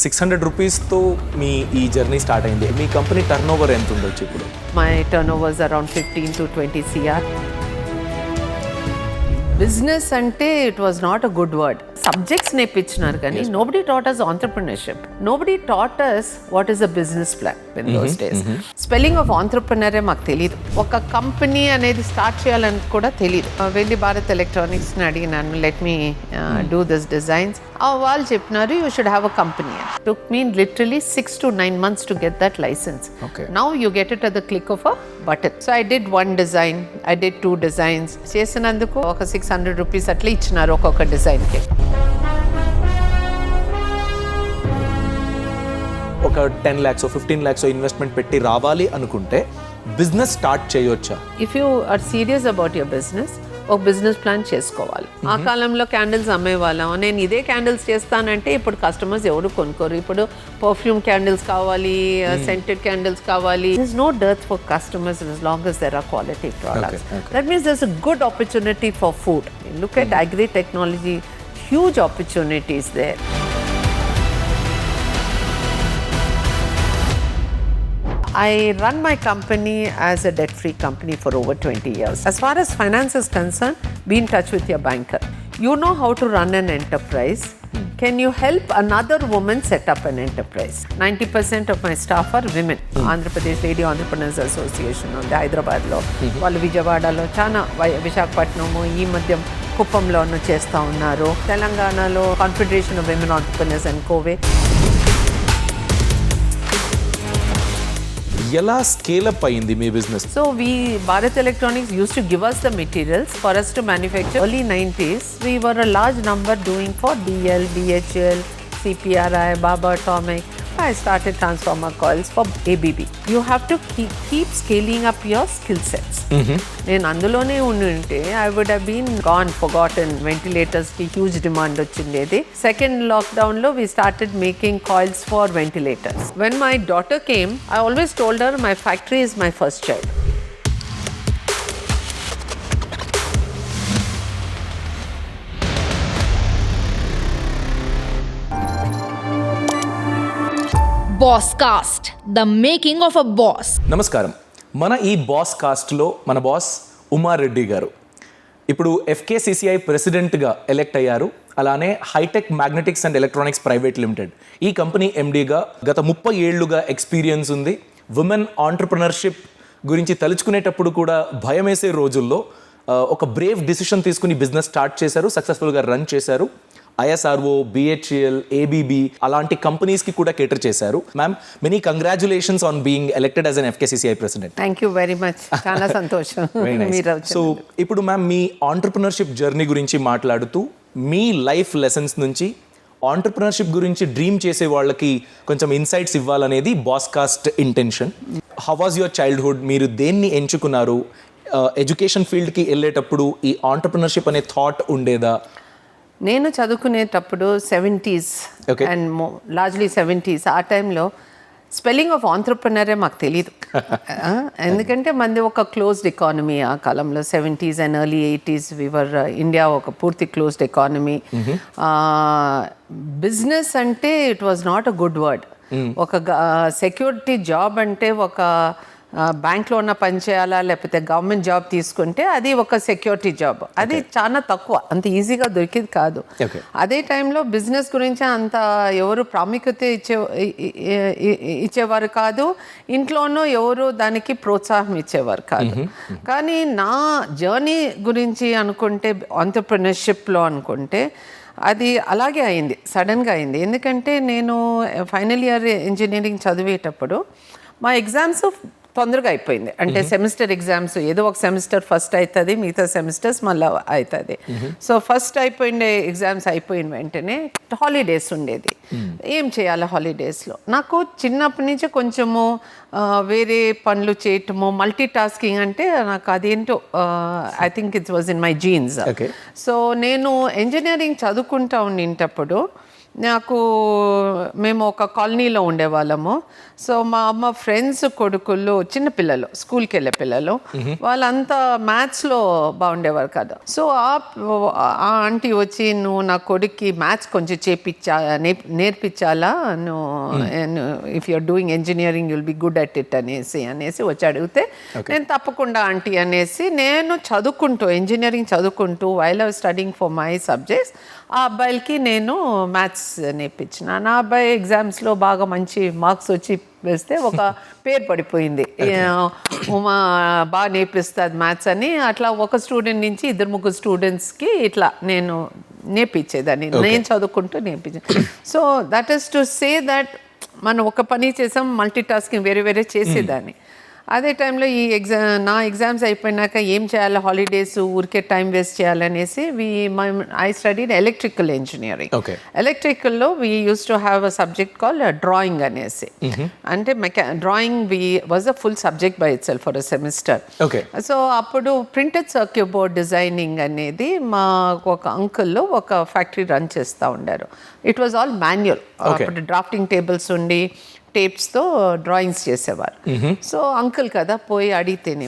600 రూపీస్తో మీ ఈ journey start అయింది. మీ company turn over ఎంత ఉండొచ్చు ఇప్పుడు? My turnover is around 15 to 20 CR. Business అంటే it was not a good word. Subjects నేర్పించినారు కానీ nobody taught us entrepreneurship. Nobody taught us what is a business plan in those days. Spelling of ఆంటర్ప్రినరే మాకు తెలియదు. ఒక company అనేది start చేయాలని కూడా తెలియదు. వెళ్ళి భారత్ ఎలక్ట్రానిక్స్ని అడిగినాను, let me do this designs. వాళ్ళు చెప్పినారు you should have a company. Took me literally 6 to 9 months to get that license. Now you get it at the click of a button. So I did one design, I did 2 designs. చేసినందుకు ఒక 600 rupees అట్లా ఇచ్చినారు ఒక్కొక్క డిజైన్కి. ఒక 10 lakhs 15 lakhs investment పెట్టి రావాలి అనుకుంటే బిజినెస్ స్టార్ట్ చేయొచ్చా? If you are serious about your business, ఒక బిజినెస్ ప్లాన్ చేసుకోవాలి. ఆ కాలంలో క్యాండిల్స్ అమ్మేవాళ్ళం. నేను ఇదే క్యాండిల్స్ చేస్తానంటే ఇప్పుడు కస్టమర్స్ ఎవరు కొనుక్కోరు. ఇప్పుడు పర్ఫ్యూమ్ క్యాండిల్స్ కావాలి, సెంటెడ్ క్యాండిల్స్ కావాలి. There is no dearth for customers as long as there are quality products. That means there's a good opportunity for food. Look at agri technology, huge opportunities there. I run my company as a debt-free company for over 20 years. As far as finance is concerned, be in touch with your banker. You know how to run an enterprise. Can you help another woman set up an enterprise? 90% of my staff are women. Andhra Pradesh Lady Entrepreneurs Association ఉంది హైదరాబాద్లో. వాళ్ళు విజయవాడలో, చాలా విశాఖపట్నము, ఈ మధ్య కుప్పంలోనూ చేస్తూ ఉన్నారు. తెలంగాణలో confederation of women entrepreneurs and కోవే. ఎలా స్కేల్ అప్ అయింది మీ business? So Bharat Electronics used to give us the materials for us to manufacture. Early 90s, we were a large number doing for DL, BHL, CPRI, Baba Atomic. I started transformer coils for ABB. You have to keep scaling up your skill sets. నేను అందులోనే ఉంటే I would have been gone, forgotten. Ventilators కి huge demand వచ్చిండేది. Second lockdown లో we started making coils for ventilators. When my daughter came, I always told her my factory is my first child. BossCast, the making of a boss. నమస్కారం. మన ఈ boss కాస్ట్లో మన boss Reddy గారు ఇప్పుడు FKCCI ప్రెసిడెంట్గా elect అయ్యారు. అలానే hitech magnetics and electronics private limited ఈ కంపెనీ MDగా గత 30 ఏళ్లుగా ఎక్స్పీరియన్స్ ఉంది. ఉమెన్ ఆంటర్ప్రినర్షిప్ గురించి తలుచుకునేటప్పుడు కూడా భయం వేసే రోజుల్లో ఒక బ్రేవ్ డిసిషన్ తీసుకుని బిజినెస్ స్టార్ట్ చేశారు, సక్సెస్ఫుల్గా రన్ చేశారు. ISRO, BHL, ABB అలాంటి కంపెనీస్కి కూడా కేటర్ చేశారు. Ma'am, many congratulations on being elected as an FKCCI president. Thank you very much. చాలా సంతోషం. సో ఇప్పుడు మ్యామ్, మీ ఆంటర్ప్రినర్షిప్ జర్నీ గురించి మాట్లాడుతూ మీ లైఫ్ లెసన్స్ నుంచి ఆంటర్ప్రినర్షిప్ గురించి డ్రీమ్ చేసే వాళ్ళకి కొంచెం ఇన్సైట్స్ ఇవ్వాలనేది podcast intention. How was your childhood? మీరు దేన్ని ఎంచుకున్నారు? ఎడ్యుకేషన్ ఫీల్డ్కి వెళ్ళేటప్పుడు ఈ ఆంటర్ప్రినర్షిప్ అనే థాట్ ఉండేదా? నేను చదువుకునేటప్పుడు 70s అండ్ లార్జ్లీ 70s, ఆ టైంలో స్పెల్లింగ్ ఆఫ్ ఆంటర్ప్రినరే మాకు తెలీదు. ఎందుకంటే మనది ఒక క్లోజ్డ్ ఎకానమీ ఆ కాలంలో. 70s and early 80s we were India ఒక పూర్తి క్లోజ్డ్ ఎకానమీ. బిజినెస్ అంటే it was not a good word. ఒక సెక్యూరిటీ జాబ్ అంటే ఒక బ్యాంక్లో ఉన్న పని చేయాలా, లేకపోతే గవర్నమెంట్ జాబ్ తీసుకుంటే అది ఒక సెక్యూరిటీ జాబ్. అది చాలా తక్కువ, అంత ఈజీగా దొరికేది కాదు. అదే టైంలో బిజినెస్ గురించి అంత ఎవరు ప్రాముఖ్యత ఇచ్చేవారు కాదు. ఇంట్లోనూ ఎవరు దానికి ప్రోత్సాహం ఇచ్చేవారు కాదు. కానీ నా జర్నీ గురించి అనుకుంటే, ఆంటర్ప్రినర్షిప్లో అనుకుంటే అది అలాగే అయింది, సడన్గా అయింది. ఎందుకంటే నేను ఫైనల్ ఇయర్ ఇంజనీరింగ్ చదివేటప్పుడు మా ఎగ్జామ్స్ తొందరగా అయిపోయింది. అంటే సెమిస్టర్ ఎగ్జామ్స్ ఏదో ఒక సెమిస్టర్ ఫస్ట్ అవుతుంది, మిగతా సెమిస్టర్స్ మళ్ళీ అవుతుంది. సో ఫస్ట్ అయిపోయిండే ఎగ్జామ్స్ అయిపోయిన వెంటనే హాలిడేస్ ఉండేది. ఏం చేయాలి హాలిడేస్లో? నాకు చిన్నప్పటి నుంచి కొంచెము వేరే పనులు చేయటము, మల్టీ టాస్కింగ్ అంటే నాకు అదేంటో I think it was in my jeans. So నేను ఇంజనీరింగ్ చదువుకుంటా ఉండేటప్పుడు మేము ఒక కాలనీలో ఉండేవాళ్ళము. సో మా అమ్మ ఫ్రెండ్స్ కొడుకులు చిన్నపిల్లలు, స్కూల్కి వెళ్ళే పిల్లలు, వాళ్ళంతా మ్యాథ్స్లో బాగుండేవారు కదా. సో ఆ ఆంటీ వచ్చి, నువ్వు నా కొడుక్కి మ్యాథ్స్ కొంచెం నేర్పించాలా, if you're doing engineering you'll be good at it అనేసి వచ్చి అడిగితే, నేను తప్పకుండా ఆంటీ అనేసి నేను ఇంజనీరింగ్ చదువుకుంటూ while I was studying for my subjects ఆ అబ్బాయిలకి నేను మ్యాథ్స్ నేర్పించిన. నా అబ్బాయి ఎగ్జామ్స్లో బాగా మంచి మార్క్స్ వచ్చి వేస్తే ఒక పేరు పడిపోయింది, ఉమా బాగా నేర్పిస్తుంది మ్యాథ్స్ అని. అట్లా ఒక స్టూడెంట్ నుంచి 2-3 స్టూడెంట్స్కి ఇట్లా నేను నేర్పించేదాన్ని, నేను చదువుకుంటూ నేర్పించాను. So that is to say that మనం ఒక పని చేసాం, మల్టీ టాస్కింగ్ వేరే వేరే చేసేదాన్ని. అదే టైంలో నా ఎగ్జామ్స్ అయిపోయినాక ఏం చేయాలి, హాలిడేస్ ఊరికే టైం వేస్ట్ చేయాలనేసి ఐ స్టడీడ్ ఎలక్ట్రికల్ ఇంజనీరింగ్. ఎలక్ట్రికల్లో we use to have a subject call drawing అనేసి. అంటే drawing was a full subject by itself for a semester. So అప్పుడు ప్రింటెడ్ సర్క్యూట్ బోర్డ్ డిజైనింగ్ అనేది మా ఒక అంకుల్లో ఒక ఫ్యాక్టరీ రన్ చేస్తూ ఉండారు. It was all manual. అప్పుడు డ్రాఫ్టింగ్ టేబుల్స్ ఉండి టేప్స్తో డ్రాయింగ్స్ చేసేవారు. సో అంకుల్ కదా, పోయి అడిగితేనే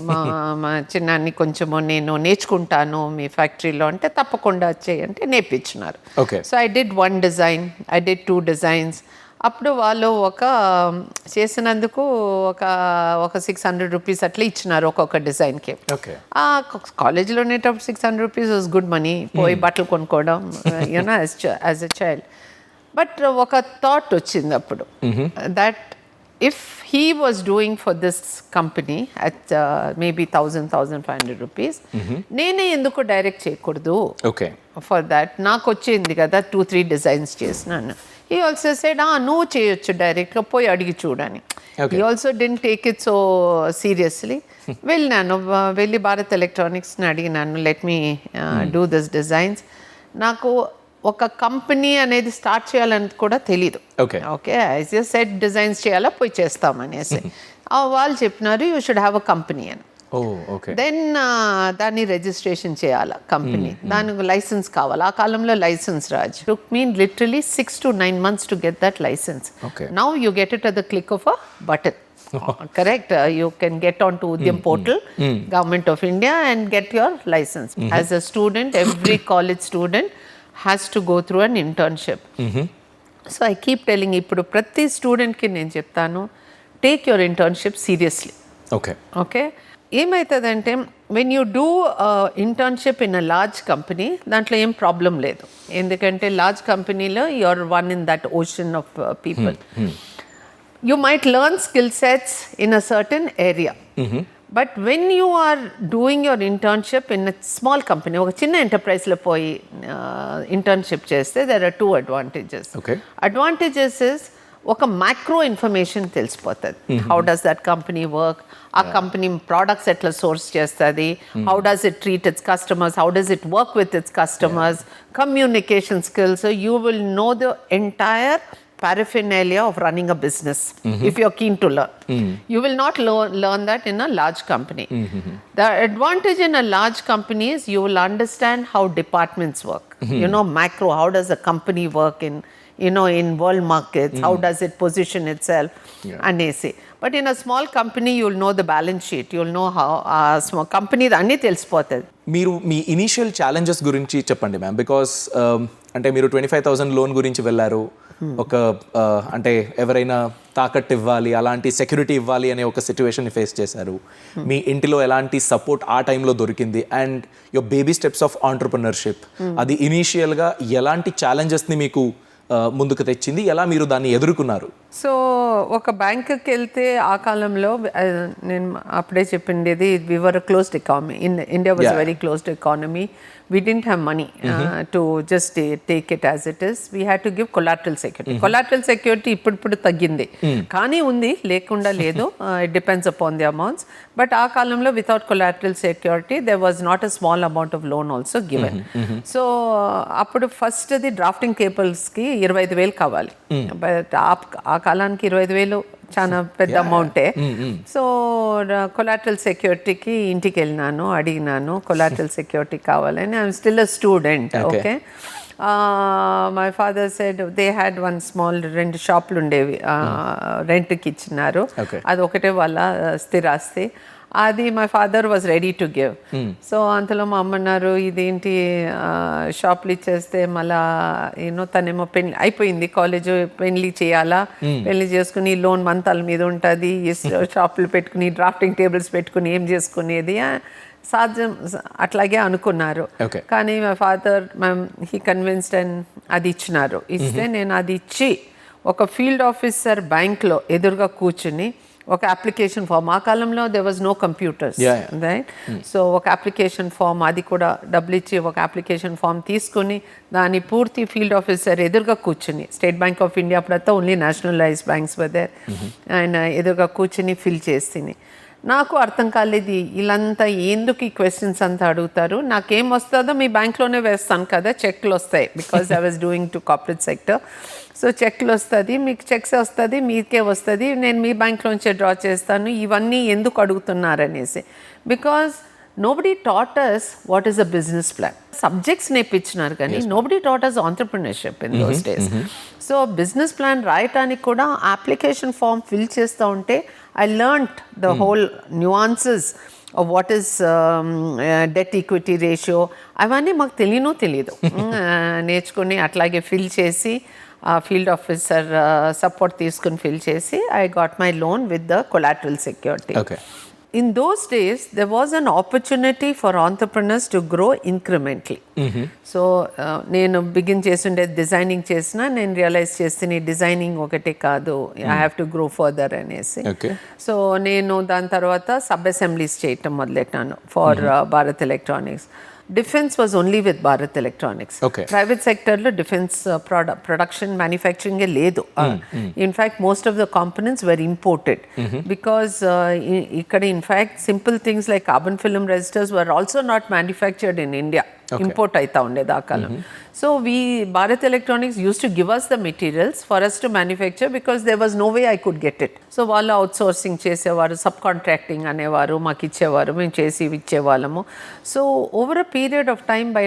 మా చిన్నాన్ని కొంచెము నేను నేర్చుకుంటాను మీ ఫ్యాక్టరీలో అంటే, తప్పకుండా చేయంటే నేర్పించినారు. So I did 1 design, I did 2 designs. అప్పుడు వాళ్ళు చేసినందుకు ఒక 600 రూపీస్ అట్లా ఇచ్చినారు ఒక్కొక్క డిజైన్కి. కాలేజీలో ఉండేటప్పుడు 600 రూపీస్ వాజ్ గుడ్ మనీ. పోయి బట్టలు కొనుక్కోవడం you know as a child. But ఒక థాట్ వచ్చింది అప్పుడు, that if he was doing for this company at maybe 1,000-1,500 rupees, నేనే ఎందుకు డైరెక్ట్ చేయకూడదు ఫర్ దాట్? నాకు వచ్చింది కదా 2-3 డిజైన్స్ చేసినాను. హీ ఆల్సో సెడ్, నువ్వు చేయొచ్చు డైరెక్ట్గా, పోయి అడిగి చూడని. He also didn't take it so seriously. వెళ్ళి భారత్ ఎలక్ట్రానిక్స్ని అడిగినాను, let me do this designs. నాకు ఒక కంపెనీ అనేది స్టార్ట్ చేయాలని కూడా తెలీదు. Okay I just set designs చేయాలా, పోయి చేస్తామనేసి. వాళ్ళు చెప్పినారు, you should have a company అని. దెన్ దాన్ని రిజిస్ట్రేషన్ చేయాలా కంపెనీ, దానికి లైసెన్స్ కావాలి. ఆ కాలంలో licence Raj took me literally 6 to 9 months to get that license. Now you get it at the click of a button. Correct. You can get on to Udyam portal, Government of India, and get your license. As a student, every college student has to go through an internship. So I keep telling, ఇప్పుడు ప్రతి స్టూడెంట్కి నేను చెప్తాను, take your internship seriously. Okay ఏమవుతుందంటే, when you do internship in a large company, దాంట్లో ఏం problem లేదు. ఎందుకంటే లార్జ్ కంపెనీలో you're one in that ocean of people. You might learn skill sets in a certain area. But when you are doing your internship in a small company, ఒక చిన్న ఎంటర్ప్రైజ్లో పోయి internship చేస్తే there are 2 advantages. Advantages is ఒక macro information తెలిసిపోతుంది. How does that company work, ఆ company products ఎట్లా source చేస్తుంది, how does it treat it's customers, how does it work with its customers, communication skills. You will know the entire paraphernalia of running a business if you're keen to learn. You will not learn that in a large company. The advantage in a large company is you will understand how departments work. You know, macro, how does a company work in world markets, how does it position itself, and say. But in a small company, you'll know the balance sheet, you'll know how a small company అన్నీ తెలిసిపోతుంది. మీరు మీ initial challenges గురించి చెప్పండి ma'am. Because అంటే మీరు 25,000 loan గురించి వెళ్ళారు, ఒక అంటే ఎవరైనా తాకట్టు ఇవ్వాలి, అలాంటి సెక్యూరిటీ ఇవ్వాలి అనే ఒక సిచ్యువేషన్ని ఫేస్ చేశారు. మీ ఇంటిలో ఎలాంటి సపోర్ట్ ఆ టైంలో దొరికింది, and your baby steps of entrepreneurship, అది ఇనీషియల్గా ఎలాంటి ఛాలెంజెస్ని మీకు ముందుకు తెచ్చింది, ఎలా మీరు దాన్ని ఎదుర్కొన్నారు? సో ఒక బ్యాంకుకి వెళ్తే ఆ కాలంలో నేను అప్పుడే చెప్పిండేది, we were closed economy. India was very closed economy. We didn't have money to just take it as it is. We had to give collateral security. Collateral security ఇప్పుడు తగ్గింది, కానీ ఉంది, లేకుండా లేదు. It depends upon the amounts. But ఆ కాలంలో without collateral security there was not a small amount of loan also given. So అప్పుడు first the drafting కేబుల్స్కి 25,000 కావాలి. బట్ ఆ కాలానికి 25,000 చాలా పెద్ద అమౌంటే. సో కొలాటరల్ సెక్యూరిటీకి ఇంటికి వెళ్ళినాను, అడిగినాను కొలాటరల్ సెక్యూరిటీ కావాలని. I'm still a student. Okay my father said they had one small 2 షాపులు ఉండేవి, రెంట్కి ఇచ్చినారు. అది ఒకటే వాళ్ళ స్థిరాస్తి. అది my father was ready to give. So అంతలో మా అమ్మన్నారు, ఇదేంటి షాపులు ఇచ్చేస్తే మళ్ళా తనేమో పెళ్లి అయిపోయింది, కాలేజ్ పెళ్లి చేయాలా, పెళ్లి చేసుకుని లోన్ మంతాల మీద ఉంటుంది, షాపులు పెట్టుకుని డ్రాఫ్టింగ్ టేబుల్స్ పెట్టుకుని ఏం చేసుకునేది సాధ్యం, అట్లాగే అనుకున్నారు. కానీ మా ఫాదర్ హీ కన్విన్స్డ్ అండ్ అది ఇచ్చినారు. ఇస్తే నేను అది ఇచ్చి ఒక ఫీల్డ్ ఆఫీసర్ బ్యాంక్లో ఎదురుగా కూర్చుని ఒక అప్లికేషన్ ఫామ్, ఆ కాలంలో there was no computers right, so ఒక అప్లికేషన్ ఫామ్, అది కూడా డబ్బులు ఇచ్చి ఒక అప్లికేషన్ ఫామ్ తీసుకుని దాన్ని పూర్తి ఫీల్డ్ ఆఫీసర్ ఎదురుగా కూర్చుని, స్టేట్ బ్యాంక్ ఆఫ్ ఇండియా అప్పుడంతా ఓన్లీ నేషనలైజ్ బ్యాంక్స్ వదేర్, ఆయన ఎదురుగా కూర్చుని ఫిల్ చేసి, నాకు అర్థం కాలేదు వీళ్ళంతా ఎందుకు ఈ క్వశ్చన్స్ అంతా అడుగుతారు, నాకేం వస్తుందో మీ బ్యాంక్లోనే వేస్తాను కదా, చెక్లు వస్తాయి, because I was doing to corporate sector. So చెక్లు వస్తుంది, మీకు చెక్స్ వస్తుంది, మీకే వస్తుంది, నేను మీ బ్యాంక్లోంచే డ్రా చేస్తాను, ఇవన్నీ ఎందుకు అడుగుతున్నారనేసి. Because nobody taught us what is a business plan. Subjects నేర్పించినారు కానీ nobody taught us entrepreneurship in those days. So business plan రాయటానికి కూడా అప్లికేషన్ ఫామ్ ఫిల్ చేస్తూ ఉంటే I learned the whole nuances of what is debt equity ratio, అవన్నీ మాకు తెలియదు. నేర్చుకుని అట్లాగే ఫిల్ చేసి ఫీల్డ్ ఆఫీసర్ సపోర్ట్ తీసుకుని ఫిల్ చేసి I got my loan with the collateral security. In those days, there was an opportunity for entrepreneurs to grow incrementally. So, నేను begin చేస్తుండే డిజైనింగ్ చేసిన, నేను రియలైజ్ చేస్తే డిజైనింగ్ ఒకటే కాదు, I have to grow further అనేసి. So నేను దాని తర్వాత సబ్ అసెంబ్లీస్ చేయటం మొదలెట్టాను for Bharat electronics. Defense was only with Bharat Electronics. Private sector lo defense production manufacturing ledu. In fact, most of the components were imported because ikkada in fact simple things like carbon film resistors were also not manufactured in India. Import aita undedi aa kalam. So Bharat Electronics used to give us the materials for us to manufacture because there was no way I could get it. So వాళ్ళు outsourcing చేసేవారు, sub contracting అనేవారు, మాకు ఇచ్చేవారు, మేము చేసి ఇచ్చేవాళ్ళము. So over a period of time by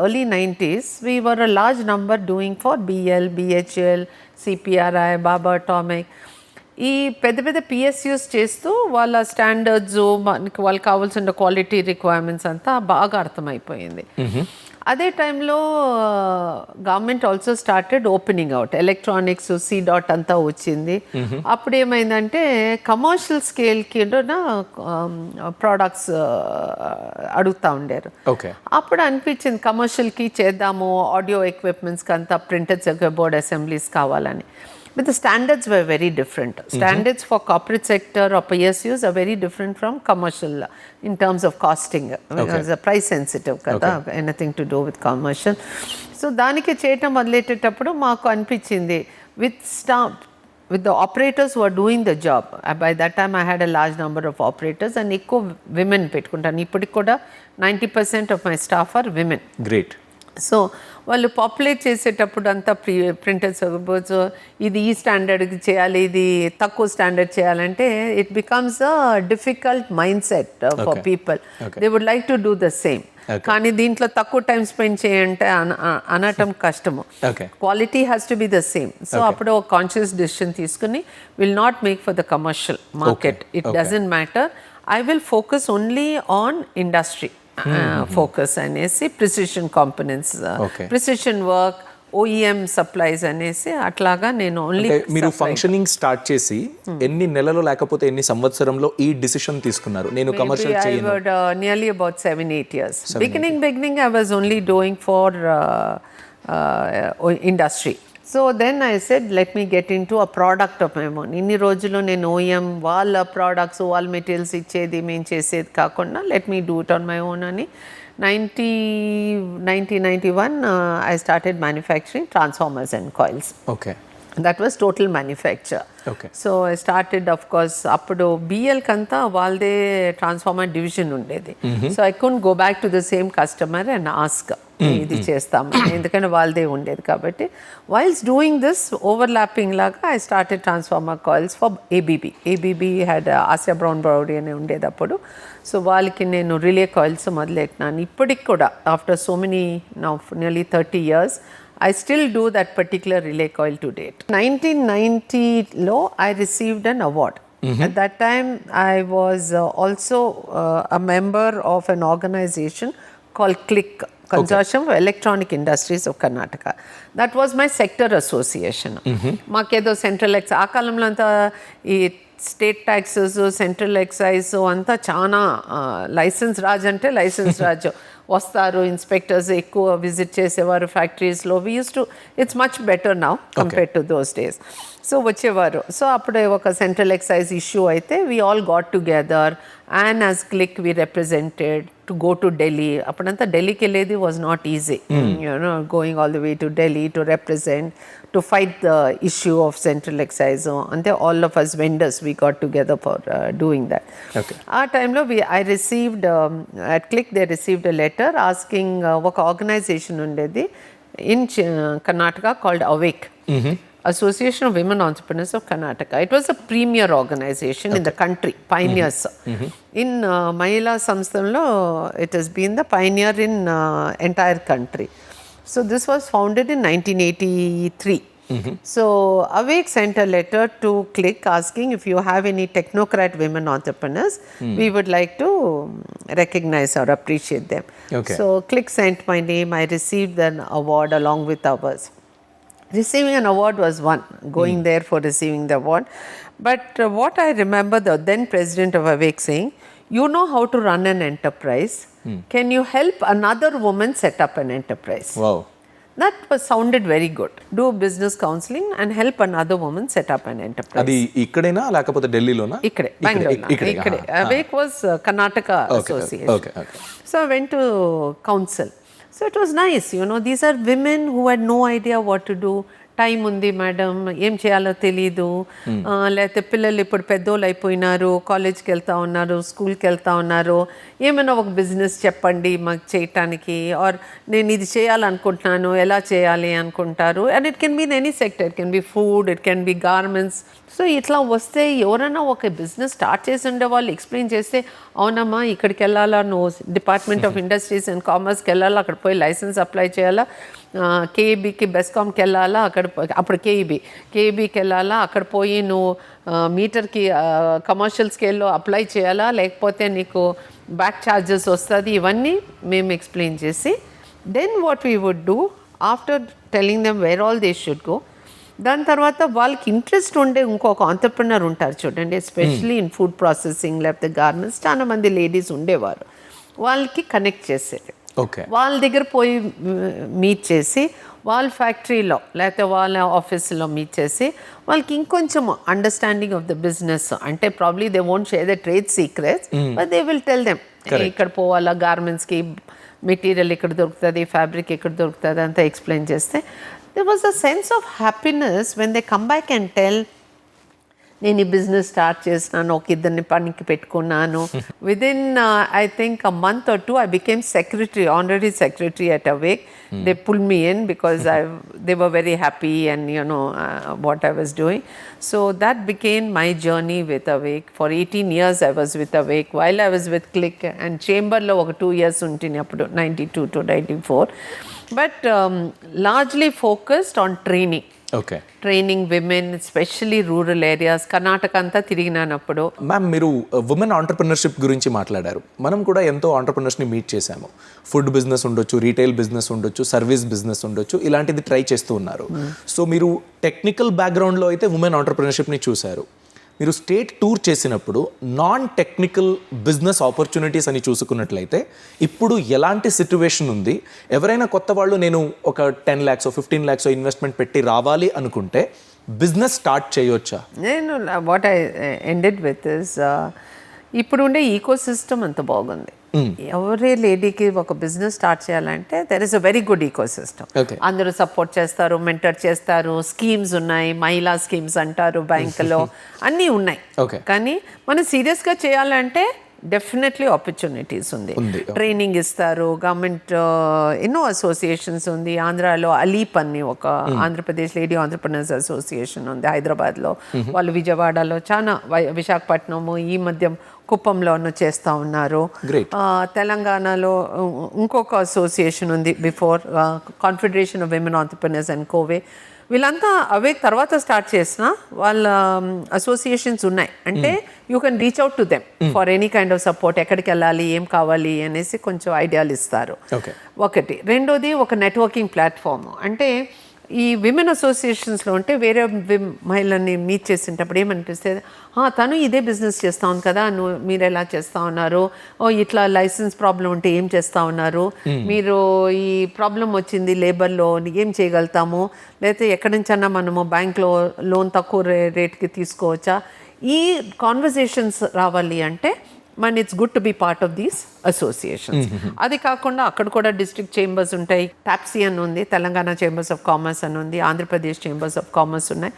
early 90s we were a large number doing for BL, BHL, CPRI, Baba Atomic. ఈ పెద్ద పెద్ద పిఎస్యూస్ చేస్తూ వాళ్ళ స్టాండర్డ్స్, మనకి వాళ్ళకి కావాల్సిన క్వాలిటీ రిక్వైర్మెంట్స్ అంతా బాగా అర్థమైపోయింది. అదే టైంలో government also started opening out, electronics C.dot అంతా వచ్చింది. అప్పుడు ఏమైందంటే కమర్షియల్ స్కేల్కి ప్రోడక్ట్స్ అడుగుతూ ఉండారు. అప్పుడు అనిపించింది కమర్షియల్కి చేద్దాము, ఆడియో ఎక్విప్మెంట్స్కి అంతా ప్రింటెడ్ సర్క్యూట్ బోర్డ్ అసెంబ్లీస్ కావాలని. But the standards were very different. Standards for corporate sector or PSUs are very different from commercial in terms of costing. Because the price sensitive kada, anything to do with commercial. So daniki cheyatam మొదలెట్టేటప్పుడు మాకు అనిపించింది with the operators who are doing the job. By that time I had a large number of operators and ఎక్కువ women పెట్టుకుంటాను. ఇప్పటికి కూడా 90% of my staff are women. Great. So వాళ్ళు populate చేసేటప్పుడు అంతా printed circuit ఇది ఈ స్టాండర్డ్కి చేయాలి, ఇది తక్కువ స్టాండర్డ్ చేయాలంటే it becomes a difficult mindset for people. They would like to do the same. కానీ దీంట్లో తక్కువ టైం స్పెండ్ చేయంటే అనటం కష్టము. Quality has to be the same. So అప్పుడు ఒక కాన్షియస్ డెసిషన్ తీసుకుని will not make for the commercial market, it doesn't matter, I will focus only on industry. Focus అనేసి precision components, precision work, OEM supplies అనేసి అట్లాగా నేను only. మీరు functioning start చేసి ఎన్ని నెలలు లేకపోతే ఎన్ని సంవత్సరంలో ఈ డిసిషన్ తీసుకున్నారు, నేను కమర్షియల్ చేయను? Nearly about 7-8 years. Beginning I was only doing for industry. So then I said, let me get into a product of my own. ఇన్ని రోజులు నేను OEM వాళ్ళ ప్రోడక్ట్స్, వాళ్ళ మెటీరియల్స్ ఇచ్చేది మేము చేసేది కాకుండా let me do it on my own అని 1991 I started manufacturing transformers and coils. That was total manufacture. Okay. So I started of course అప్పుడు బిఎల్కి అంతా వాళ్ళదే ట్రాన్స్ఫార్మర్ డివిజన్ ఉండేది. So I could go back to the same customer and ask ఇది చేస్తాము ఎందుకంటే వాళ్ళదే ఉండేది కాబట్టి. వైల్స్ డూయింగ్ దిస్ ఓవర్లాపింగ్ లాగా I started transformer coils for ABB had Asia Brown Boveri అని ఉండేది అప్పుడు. సో వాళ్ళకి నేను రిలే కాయిల్స్ మొదలెట్టినాను. ఇప్పటికి కూడా after so many now nearly 30 years I still do that particular relay coil to date. 1990 I received an award. At that time I was also a member of an organization called CLIC, Consortium of Electronic Industries of Karnataka. That was my sector association. మాకేదో central ఎక్స్ ఆ కాలంలో అంతా ఈ state taxes central excise అంతా చాలా licence Raj అంటే licence Raj వస్తారు, ఇన్స్పెక్టర్స్ ఎక్కువ విజిట్ చేసేవారు ఫ్యాక్టరీస్లో. We use to it's much better now compared to those days. So వచ్చేవారు. సో అప్పుడే ఒక సెంట్రల్ ఎక్సైజ్ ఇష్యూ అయితే we all got together and as clique we represented to go to Delhi. అప్పుడంతా ఢిల్లీకి వెళ్ళేది was not easy, you know going all the way to Delhi to represent to fight the issue of central excise. అంటే all of us vendors we got together for doing that. ఆ టైంలో I received at click they received a letter asking ఒక organisation ఉండేది in Karnataka called awake, Association of Women Entrepreneurs of Karnataka. It was a premier organization in the country, pioneers. In Mahila Samsthanlo, it has been the pioneer in entire country. So this was founded in 1983. So Awake sent a letter to Click asking if you have any technocrat women entrepreneurs, we would like to recognize or appreciate them. So Click sent my name. I received an award along with others. Receiving an award was one, going there for receiving the award. But what I remember the then president of Awake saying, you know how to run an enterprise. Can you help another woman set up an enterprise? Wow. That was sounded very good. Do business counseling and help another woman set up an enterprise. అది ఇక్కడేనా లేకపోతే ఢిల్లీలోనా? Ikkade, Bangalore. Ikkade. Awake was Karnataka Association. Okay. So I went to counsel. So it was nice, you know, these are women who had no idea what to do. Time ఉంది madam, ఏం చేయాలో తెలీదు, లేకపోతే పిల్లలు ఇప్పుడు పెద్దోళ్ళు అయిపోయినారు, కాలేజ్కి వెళ్తూ ఉన్నారు, స్కూల్కి వెళ్తూ ఉన్నారు, ఏమైనా ఒక బిజినెస్ చెప్పండి మాకు చేయటానికి, ఆర్ నేను ఇది చేయాలనుకుంటున్నాను ఎలా చేయాలి అనుకుంటారు. And it can be in any sector, it can be food, it can be garments. So ఇట్లా వస్తే ఎవరైనా ఒక బిజినెస్ స్టార్ట్ చేసి ఉండే వాళ్ళు ఎక్స్ప్లెయిన్ చేస్తే, అవునమ్మా ఇక్కడికి వెళ్ళాలా, నువ్వు డిపార్ట్మెంట్ ఆఫ్ ఇండస్ట్రీస్ అండ్ కామర్స్కి వెళ్ళాలా, అక్కడ పోయి లైసెన్స్ అప్లై చేయాలా, కేఈబీకి బెస్కామ్కి వెళ్ళాలా, అప్పుడు కేఈబీకి వెళ్ళాలా, అక్కడ పోయి నువ్వు మీటర్కి కమర్షియల్ స్కేల్లో అప్లై చేయాలా, లేకపోతే నీకు బ్యాక్ ఛార్జెస్ వస్తుంది. ఇవన్నీ మేము ఎక్స్ప్లెయిన్ చేసి then what we would do after telling them where all they should go, దాని తర్వాత వాళ్ళకి ఇంట్రెస్ట్ ఉండే ఇంకొక ఆంటర్ప్రినర్ ఉంటారు చూడండి, ఎస్పెషలీ ఇన్ ఫుడ్ ప్రాసెసింగ్ లేకపోతే గార్మెంట్స్, చాలా మంది లేడీస్ ఉండేవారు, వాళ్ళకి కనెక్ట్ చేసేది. వాళ్ళ దగ్గర పోయి మీట్ చేసి వాళ్ళ ఫ్యాక్టరీలో లేకపోతే వాళ్ళ ఆఫీస్లో మీట్ చేసి వాళ్ళకి ఇంకొంచెం అండర్స్టాండింగ్ ఆఫ్ ద బిజినెస్, అంటే probably they won't share the trade secrets but they will tell them ఇక్కడ పోవాలా, గార్మెంట్స్కి మెటీరియల్ ఇక్కడ దొరుకుతుంది, ఫ్యాబ్రిక్ ఇక్కడ దొరుకుతుంది అంతా ఎక్స్ప్లెయిన్ చేస్తే there was a sense of happiness when they come back and tell, నేను ఈ బిజినెస్ స్టార్ట్ చేసినాను, ఒక ఇద్దరిని పనికి పెట్టుకున్నాను. Within I think a month or two I became honorary secretary at Awake. They pulled me in because they were very happy and you know what I was doing. So that became my journey with Awake. For 18 years I was with Awake while I was with Click, and Chamber lo oka 2 years untini appudu 92 to 94. But largely focused on training. Training women, especially rural areas, Karnataka అంతా తిరిగినానప్పుడు. Ma'am, మీరు women entrepreneurship గురించి మాట్లాడారు. మనం కూడా ఎంతో ఆంటర్ప్రినర్స్ని meet చేశాము. Food business ఉండొచ్చు, retail business ఉండొచ్చు, సర్వీస్ బిజినెస్ ఉండొచ్చు, ఇలాంటిది ట్రై చేస్తూ ఉన్నారు. సో మీరు టెక్నికల్ బ్యాక్గ్రౌండ్లో అయితే ఉమెన్ ఆంటర్ప్రినర్షిప్ని చూశారు. మీరు స్టేట్ టూర్ చేసినప్పుడు నాన్ టెక్నికల్ బిజినెస్ ఆపర్చునిటీస్ అని చూసుకున్నట్లయితే ఇప్పుడు ఎలాంటి సిచ్యువేషన్ ఉంది? ఎవరైనా కొత్త వాళ్ళు నేను ఒక 10 lakhs 15 lakhs ఇన్వెస్ట్మెంట్ పెట్టి రావాలి అనుకుంటే బిజినెస్ స్టార్ట్ చేయొచ్చా? నేను what I ended with is ఇప్పుడు ఉండే ఈకో సిస్టమ్ అంత బాగుంది. ఎవరి లేడీకి ఒక బిజినెస్ స్టార్ట్ చేయాలంటే there is a very good ecosystem. Okay. అందరూ సపోర్ట్ చేస్తారు, మెంటర్ చేస్తారు, స్కీమ్స్ ఉన్నాయి, మహిళా స్కీమ్స్ అంటారు బ్యాంకులో, అన్నీ ఉన్నాయి. Okay. కానీ మనం సీరియస్గా చేయాలంటే డెఫినెట్లీ ఆపర్చునిటీస్ ఉంది. ట్రైనింగ్ ఇస్తారు గవర్నమెంట్, ఎన్నో అసోసియేషన్స్ ఉంది. ఆంధ్రాలో అలీప్ అని ఒక ఆంధ్రప్రదేశ్ లేడీ ఆంటర్‌ప్రెన్యూర్స్ అసోసియేషన్ ఉంది హైదరాబాద్లో. వాళ్ళు విజయవాడలో చాలా, విశాఖపట్నము, ఈ మధ్య కుప్పంలోనూ చేస్తూ ఉన్నారు. తెలంగాణలో ఇంకొక అసోసియేషన్ ఉంది, before confederation of women entrepreneurs and కోవే. వీళ్ళంతా అవే తర్వాత స్టార్ట్ చేసిన వాళ్ళ అసోసియేషన్స్ ఉన్నాయి. అంటే you can reach out to them for any kind of support. ఎక్కడికి వెళ్ళాలి, ఏం కావాలి అనేసి కొంచెం ఐడియాలు ఇస్తారు. ఒకటి. రెండోది ఒక నెట్వర్కింగ్ ప్లాట్ఫామ్. అంటే ఈ విమెన్ అసోసియేషన్స్లో ఉంటే వేరే మహిళల్ని మీట్ చేసేటప్పుడు ఏమనిపిస్తుంది, తను ఇదే బిజినెస్ చేస్తూ ఉంది కదా, మీరు ఎలా చేస్తూ ఉన్నారు, ఇట్లా లైసెన్స్ ప్రాబ్లం ఉంటే ఏం చేస్తూ ఉన్నారు, మీరు ఈ ప్రాబ్లం వచ్చింది లేబర్లో ఏం చేయగలుగుతాము, లేకపోతే ఎక్కడి నుంచన్నా మనము బ్యాంక్లో లోన్ తక్కువ రేట్కి తీసుకోవచ్చా. ఈ కాన్వర్సేషన్స్ రావాలి అంటే మన it's good to be part of these associations. అది కాకుండా అక్కడ కూడా డిస్ట్రిక్ట్ చేంబర్స్ ఉంటాయి. టాప్సీ అని ఉంది, తెలంగాణ చేంబర్స్ ఆఫ్ కామర్స్ అని ఉంది, ఆంధ్రప్రదేశ్ చేంబర్స్ ఆఫ్ కామర్స్ ఉన్నాయి.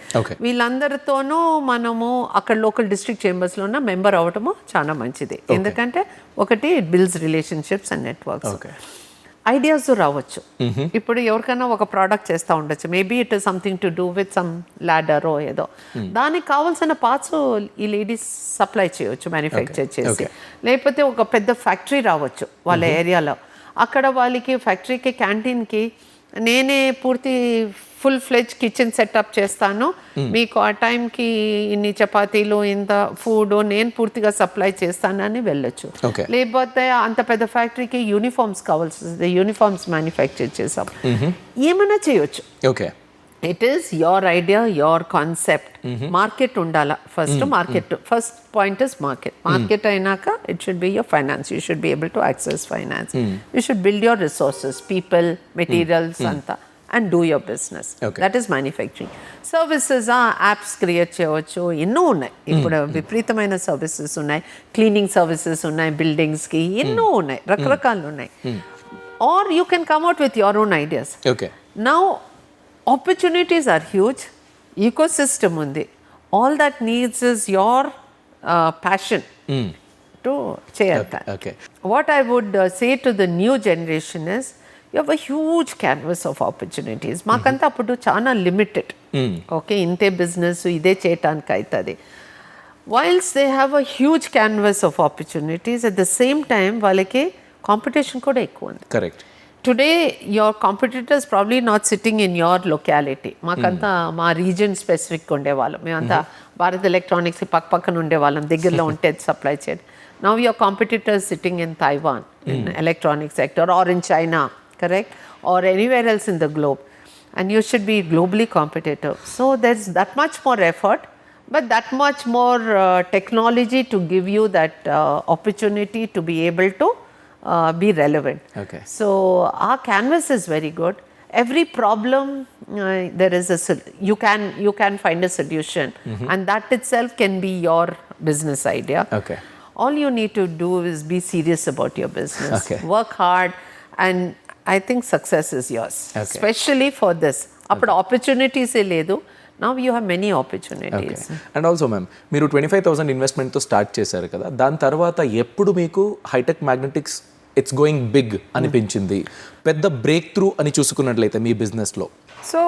వీళ్ళందరితోనూ మనము అక్కడ లోకల్ డిస్ట్రిక్ట్ చేంబర్స్లో ఉన్న మెంబర్ అవ్వటము చాలా మంచిది. ఎందుకంటే ఒకటి it builds relationships and networks. Ideas రావచ్చు. ఇప్పుడు ఎవరికైనా ఒక ప్రోడక్ట్ చేస్తూ ఉండొచ్చు, maybe it is something to do with some ల్యాడరో ఏదో, దానికి కావాల్సిన పార్ట్స్ ఈ లేడీస్ సప్లై చేయవచ్చు, మ్యానుఫ్యాక్చర్ చేసి. లేకపోతే ఒక పెద్ద ఫ్యాక్టరీ రావచ్చు వాళ్ళ ఏరియాలో, అక్కడ వాళ్ళకి ఫ్యాక్టరీకి క్యాంటీన్కి నేనే పూర్తి ఫుల్ ఫ్లెడ్జ్ కిచెన్ సెటప్ చేస్తాను, మీకు ఆ టైంకి ఇన్ని చపాతీలు ఇంత ఫుడ్ నేను పూర్తిగా సప్లై చేస్తానని వెళ్ళొచ్చు. లేకపోతే అంత పెద్ద ఫ్యాక్టరీకి యూనిఫామ్స్ కావాల్సి వస్తుంది, యూనిఫామ్స్ మ్యానుఫ్యాక్చర్ చేసాం, ఏమైనా చేయొచ్చు. It is your idea, your concept. Market ఉండాలా first. Market first point is market. Market అయినాక it should be your finance. You should be able to access finance. You should build your resources, people, materials అంతా, and do your business. That is manufacturing. Services, apps create చేయవచ్చు, ఎన్నో ఉన్నాయి. ఇప్పుడు విపరీతమైన services ఉన్నాయి, cleaning services ఉన్నాయి, బిల్డింగ్స్కి ఎన్నో ఉన్నాయి, రకరకాలు ఉన్నాయి. Or you can come out with your own ideas. Now opportunities are huge, ecosystem ఉంది. All that needs is your passion to చేయాలి. What I would say to the new generation is you have a huge canvas of opportunities. మాకంతా అప్పుడు చాలా limited. Okay, ఇంతే business ఇదే చేయటానికి అవుతుంది. Whiles they have a huge canvas of opportunities, at the same time వాళ్ళకి competition కూడా ఎక్కువ ఉంది. Correct. Today your competitors probably not sitting in your locality. మాకంతా మా రీజన్ స్పెసిఫిక్ ఉండేవాళ్ళం, మేమంతా భారత్ ఎలక్ట్రానిక్స్ పక్కన ఉండేవాళ్ళం, దగ్గరలో ఉంటే సప్లై చేయడం. Now your competitors sitting in Taiwan in electronic sector, or in China, correct, or anywhere else in the globe, and you should be globally competitive. So there's that much more effort, but that much more technology to give you that opportunity to be able to be relevant. So our canvas is very good. Every problem there is you can find a solution, and that itself can be your business idea. All you need to do is be serious about your business. Work hard, and I think success is yours. Especially for this. అప్పుడు opportunities లేదు. Now you have many opportunities. And also ma'am, మీరు 25,000 ఇన్వెస్ట్మెంట్తో start చేశారు కదా, దాని తర్వాత ఎప్పుడు మీకు Hitech Magnetics it's going big అనిపించింది, పెద్ద బ్రేక్ త్రూ అని చూసుకున్నట్లయితే మీ బిజినెస్లో? సో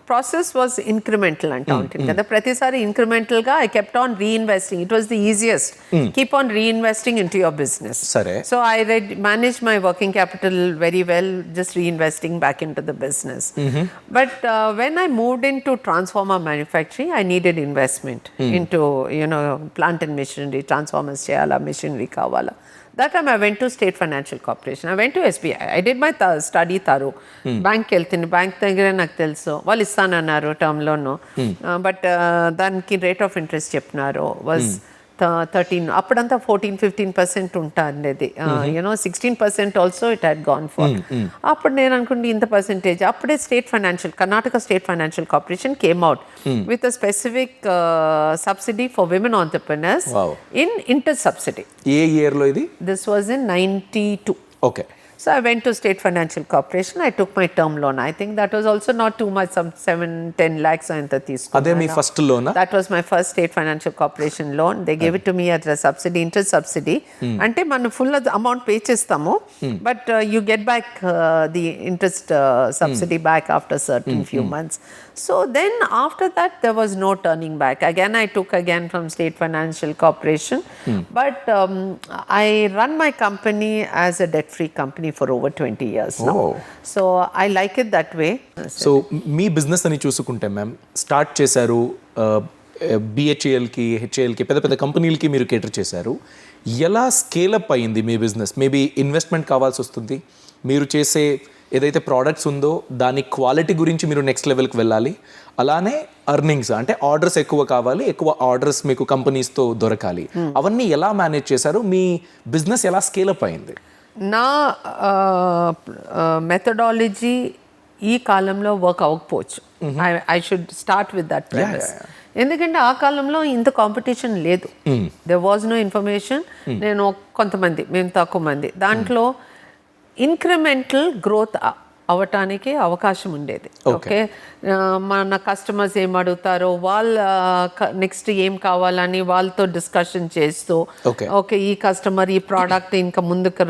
ప్రాసెస్ వాజ్ ఇంక్రిమెంటల్ అంటూ ఉంటుంది కదా, ప్రతిసారి ఇంక్రిమెంటల్గా I kept on reinvesting. It was the easiest. Keep on reinvesting into your business. సరే. So I manage my working capital very well, just reinvesting back into the business. But when I moved into transformer manufacturing, I needed investment into plant and machinery. Transformers చేయాలా, machinery కావాలా. That time I went to State Financial Corporation. I went to SBI. I did my study thorough. బ్యాంక్కి వెళ్తుంది, bank దగ్గర నాకు తెలుసు వాళ్ళు ఇస్తానన్నారు term loan, but దానికి రేట్ ఆఫ్ ఇంట్రెస్ట్ చెప్పినారు వాజ్ 13 అప్పుడంతా 14-15% ఉంటుంది. 16% also it had gone for. అప్పుడు నేను అనుకుంటే ఇంత పర్సెంటేజ్. అప్పుడే Karnataka state financial corporation came out with a specific subsidy for women entrepreneurs in inter subsidy. ఏ ఇయర్లో ఇది? This was in 92. Okay. So I went to State Financial Corporation. I took my term loan. I think that was also not too much, some 7-10 lakhs. అదే మీ first లోనా? That was my first State Financial Corporation loan. They gave it to me as a subsidy, interest subsidy. అంటే మనం full amount pay చేస్తాము, but you get back the interest subsidy back after certain few months. So then after that there was no turning back. Again I took from State Financial Corporation, but I run my company as a debt-free company for over 20 years now. So I like it that way. So మీ business అని చూసుకుంటే ma'am, start చేశారు బిహెచ్ఏఎల్కి, హెచ్ఏఎల్కి, పెద్ద పెద్ద కంపెనీలకి మీరు కేటర్ చేశారు. ఎలా స్కేలప్ అయింది మీ బిజినెస్? మేబీ ఇన్వెస్ట్మెంట్ కావాల్సి వస్తుంది. మీరు చేసే ఏదైతే ప్రోడక్ట్స్ ఉందో దాని క్వాలిటీ గురించి మీరు నెక్స్ట్ లెవెల్కి వెళ్ళాలి. అలానే అర్నింగ్స్ అంటే ఆర్డర్స్ ఎక్కువ కావాలి, ఎక్కువ ఆర్డర్స్ మీకు కంపెనీస్తో దొరకాలి. అవన్నీ ఎలా మేనేజ్ చేశారు? మీ బిజినెస్ ఎలా స్కేలప్ అయింది? నా మెథడాలజీ ఈ కాలంలో వర్క్ అవ్వకపోవచ్చు. I should start with that premise. ఎందుకంటే ఆ కాలంలో ఇంత కాంపిటీషన్ లేదు. There was no information. మేము తక్కువ మంది. దాంట్లో ఇంక్రిమెంటల్ గ్రోత్ అవ్వటానికి అవకాశం ఉండేది. ఓకే, మన కస్టమర్స్ ఏం అడుగుతారో, వాళ్ళ నెక్స్ట్ ఏం కావాలని వాళ్ళతో డిస్కషన్ చేస్తూ, ఓకే ఈ కస్టమర్ ఈ ప్రోడక్ట్ ఇంకా ముందుకు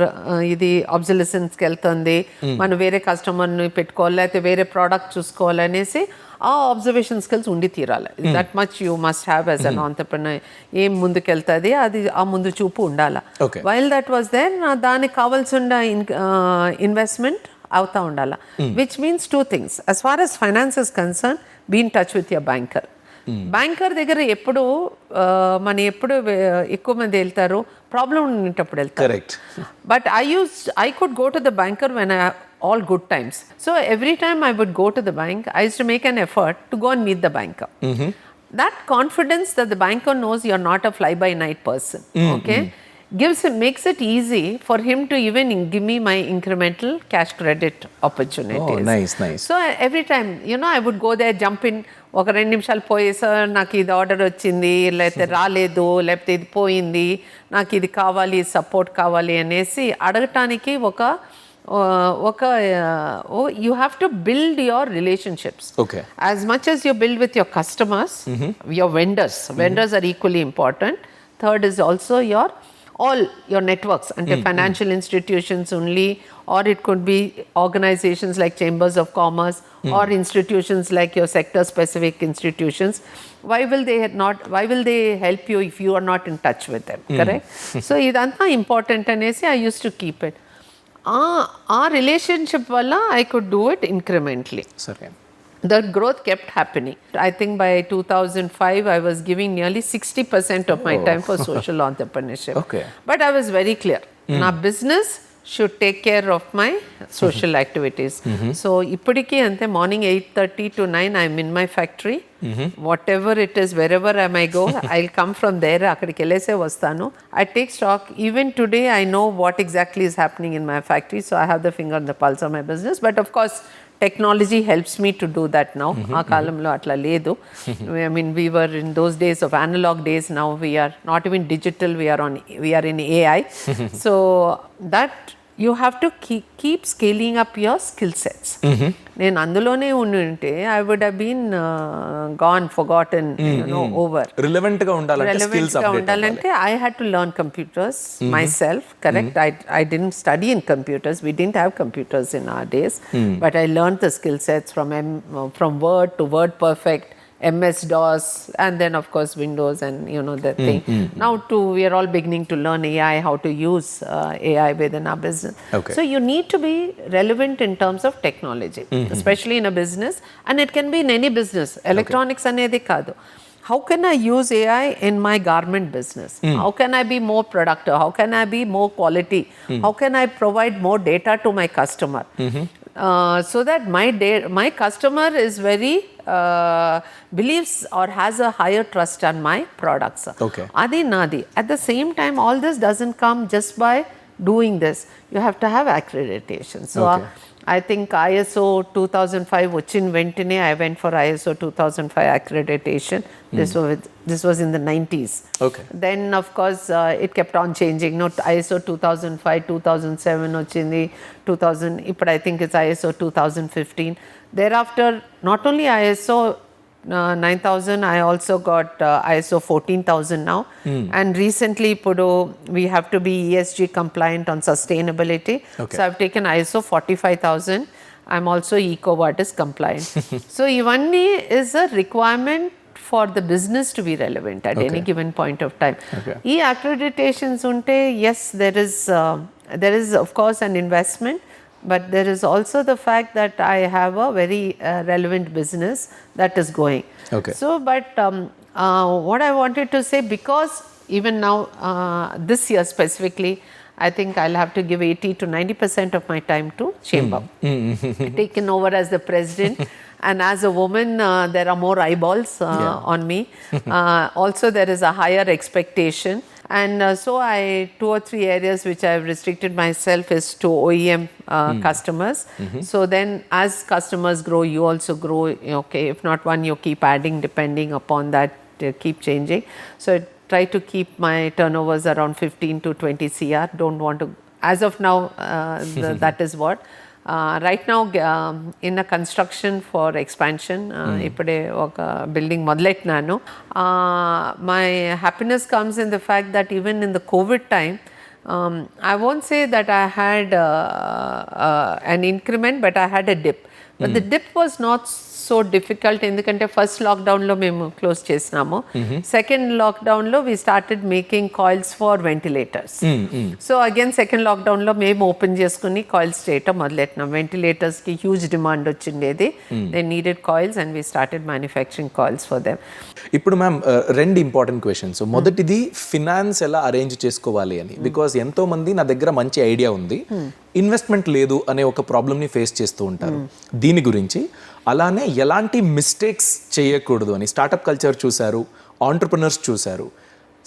ఇది ఆబ్జెలసెన్స్కి వెళ్తుంది, మనం వేరే కస్టమర్ని పెట్టుకోవాలి లేకపోతే వేరే ప్రోడక్ట్ చూసుకోవాలనేసి ఆ అబ్జర్వేషన్ స్కిల్స్ ఉండి తీరాలి. That much you must have as an entrepreneur. ఏం ముందుకెళ్తుంది అది ఆ ముందు చూపు ఉండాలి. వైల్ దట్ వాజ్ దేర్, దానికి కావాల్సిన ఇన్వెస్ట్మెంట్ అవుతా ఉండాలి. Which means 2 things. as far as finance is concerned, be in touch with your banker. Banker దగ్గర ఎప్పుడు ఎక్కువ మంది వెళ్తారు, ప్రాబ్లం ఉండేటప్పుడు వెళ్తారు. But I could go to the banker when all good times. So every time I would go to the bank, I used to make an effort to go and meet the banker. That confidence that the banker knows you're not a fly-by-night person, okay, makes it easy for him to even give me my incremental cash credit opportunities. Nice. So every time, I would go there, jump in, ఒక 2 నిమిషాలు పోయి, sir నాకు ఇది order వచ్చింది, లేకపోతే రాలేదు, లేకపోతే ఇది పోయింది, నాకు ఇది కావాలి, సపోర్ట్ కావాలి అనేసి అడగటానికి you have to build your relationships. Okay. As much as you build with your customers, your vendors are equally important. Third is also all your networks, and financial institutions only, or it could be organizations like chambers of commerce, or institutions like your sector specific institutions. Why will they help you if you are not in touch with them? Correct? So idantha important anesi I used to keep it. Our relationship wala I could do it incrementally. The growth kept happening. I think by 2005 I was giving nearly 60% of my time for social entrepreneurship. But I was very clear. Na business should take care of my social activities. So ippudiki ante morning 8:30 to 9 I'm in my factory. Whatever it is, wherever I may go, I'll come from there. Akkadiki ellese vastanu. I take stock. Even today I know what exactly is happening in my factory, so I have the finger on the pulse of my business. But of course technology helps me to do that now. Aa kalamlo atla ledu. I mean, we were in those days of analog days. Now we are not even digital, we are in AI. So that you have to keep scaling up your skill sets. నేను అందులోనే ఉంటే I would have been gone, forgotten, over. Relevant గా ఉండాలంటే skills update I had to learn computers myself. Correct. I didn't study in computers. We didn't have computers in our days. But I learned the skill sets from Word to Word Perfect, MS-DOS, and then of course Windows, and the thing. Now we are all beginning to learn AI, how to use AI within our business. So you need to be relevant in terms of technology, especially in a business, and it can be in any business. Electronics anedi kaadu. how can I use AI in my garment business? How can I be more productive? How can I be more quality? How can I provide more data to my customer? So that my customer is very believes or has a higher trust on my products. Okay. Adi nadi. At the same time, all this doesn't come just by doing this. You have to have accreditation. So Okay. I think ISO 2005 వచ్చిన వెంటనే I went for ISO 2005 accreditation. This was in the 90s. Okay. Then of course it kept on changing. Not ISO 2005, 2007 వచ్చింది, 2000. ఇప్పుడు I think it's ISO 2015. Thereafter, not only ISO 9000, I also got ISO 14000 now. And recently, Pudu, we have to be ESG compliant on sustainability. Okay. So I've taken ISO 45000. I'm also EcoVadis compliant. So Ivanni is a requirement for the business to be relevant at any given point of time. Okay. E accreditations unte, yes, there is of course an investment. But there is also the fact that I have a very relevant business that is going. Okay. So, but what I wanted to say, because even now, this year specifically, I think I'll have to give 80 to 90% of my time to chamber. Taken over as the president. And as a woman, there are more eyeballs on me. Also, there is a higher expectation. And so 2 or 3 areas which I have restricted myself is to OEM customers. So then as customers grow, you also grow. Okay, if not one, you keep adding depending upon that, keep changing. So I try to keep my turnovers around 15 to 20 CR. Don't want to, as of now, that is what. Right now in a construction for expansion, ఇప్పుడే ఒక building మొదలెట్టినాను. My happiness comes in the fact that even in the COVID time, I won't say that I had an increment, but I had a dip. But the dip was not so difficult ఎందుకంటే first లాక్డౌన్లో మేము close చేసినాము. Second లాక్డౌన్లో we started making coils for ventilators. So again second లాక్డౌన్లో మేము open చేసుకుని coils చేయటం మొదలెట్టినాం. వెంటిలేటర్స్కి హ్యూజ్ డిమాండ్ వచ్చిండేది. They needed coils and we started manufacturing coils for them. ఇప్పుడు మ్యామ్ రెండు ఇంపార్టెంట్ క్వశ్చన్స్. మొదటిది ఫినాన్స్ ఎలా అరేంజ్ చేసుకోవాలి అని. బికాస్ ఎంతో మంది నా దగ్గర మంచి ఐడియా ఉంది, ఇన్వెస్ట్మెంట్ లేదు అనే ఒక ప్రాబ్లమ్ని ఫేస్ చేస్తూ ఉంటారు. దీని గురించి అలానే ఎలాంటి మిస్టేక్స్ చేయకూడదు అని స్టార్టప్ కల్చర్ చూశారు, ఆంటర్ప్రినర్స్ చూశారు.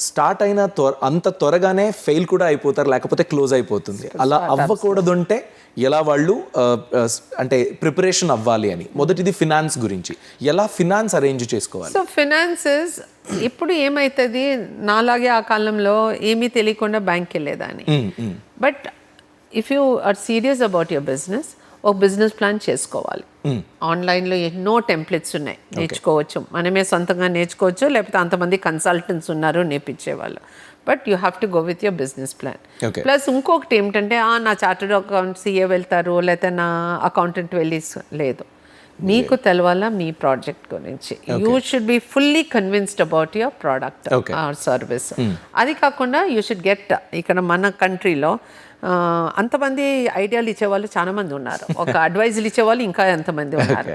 స్టార్ట్ అయిన అంత త్వరగానే ఫెయిల్ కూడా అయిపోతారు, లేకపోతే క్లోజ్ అయిపోతుంది. అలా అవ్వకూడదు అంటే ఎలా వాళ్ళు అంటే ప్రిపరేషన్ అవ్వాలి అని. మొదటిది ఫినాన్స్ గురించి, ఎలా ఫినాన్స్ అరేంజ్ చేసుకోవాలి. సో ఫినాన్సెస్ ఇప్పుడు ఏమవుతుంది, నాలాగే ఆ కాలంలో ఏమీ తెలియకుండా బ్యాంక్కి వెళ్ళేదాన్ని. But if you are serious about your business, ఒక బిజినెస్ ప్లాన్ చేసుకోవాలి. ఆన్లైన్లో ఎన్నో టెంప్లెట్స్ ఉన్నాయి, నేర్చుకోవచ్చు. మనమే సొంతంగా నేర్చుకోవచ్చు, లేకపోతే అంతమంది కన్సల్టెంట్స్ ఉన్నారు నేర్పించేవాళ్ళు. But you have to go with your business plan. Plus ఇంకొకటి ఏమిటంటే, నా చార్టర్డ్ అకౌంట్ సిఏ వెళ్తారు, లేకపోతే నా అకౌంటెంట్ వెళ్ళి, లేదు, మీకు తెలవాలా మీ ప్రాజెక్ట్ గురించి. You should be fully convinced about your product or service. అది కాకుండా యూ షుడ్ గెట్, ఇక్కడ మన కంట్రీలో అంతమంది ఐడియాలు ఇచ్చేవాళ్ళు చాలా మంది ఉన్నారు, ఒక అడ్వైజులు ఇచ్చేవాళ్ళు ఇంకా ఎంతమంది ఉన్నారు.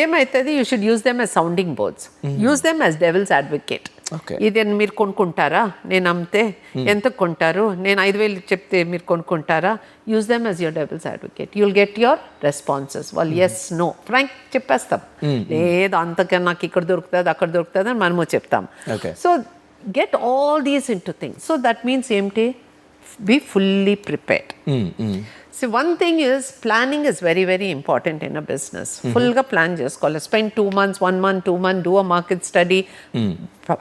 ఏమవుతుంది, you should use them as sounding boards, use them as devil's advocate. ఇది మీరు కొనుక్కుంటారా, నేను అమ్మితే ఎంత కొంటారు, నేను 5000 చెప్తే మీరు కొనుక్కుంటారా, use them as your devil's advocate. You'll get your responses. వాళ్ళు ఎస్ నో ఫ్రాంక్ చెప్పేస్తాం, లేదు అంతకన్నా నాకు ఇక్కడ దొరుకుతుంది అక్కడ దొరుకుతుంది అని మనము చెప్తాం. So get all these in to things. So that means ఏంటి, be fully prepared. See, one thing is planning is very, very important in a business. Full ga plan chesukovali. Spend 2 months, 1 month, 2 months, do a market study,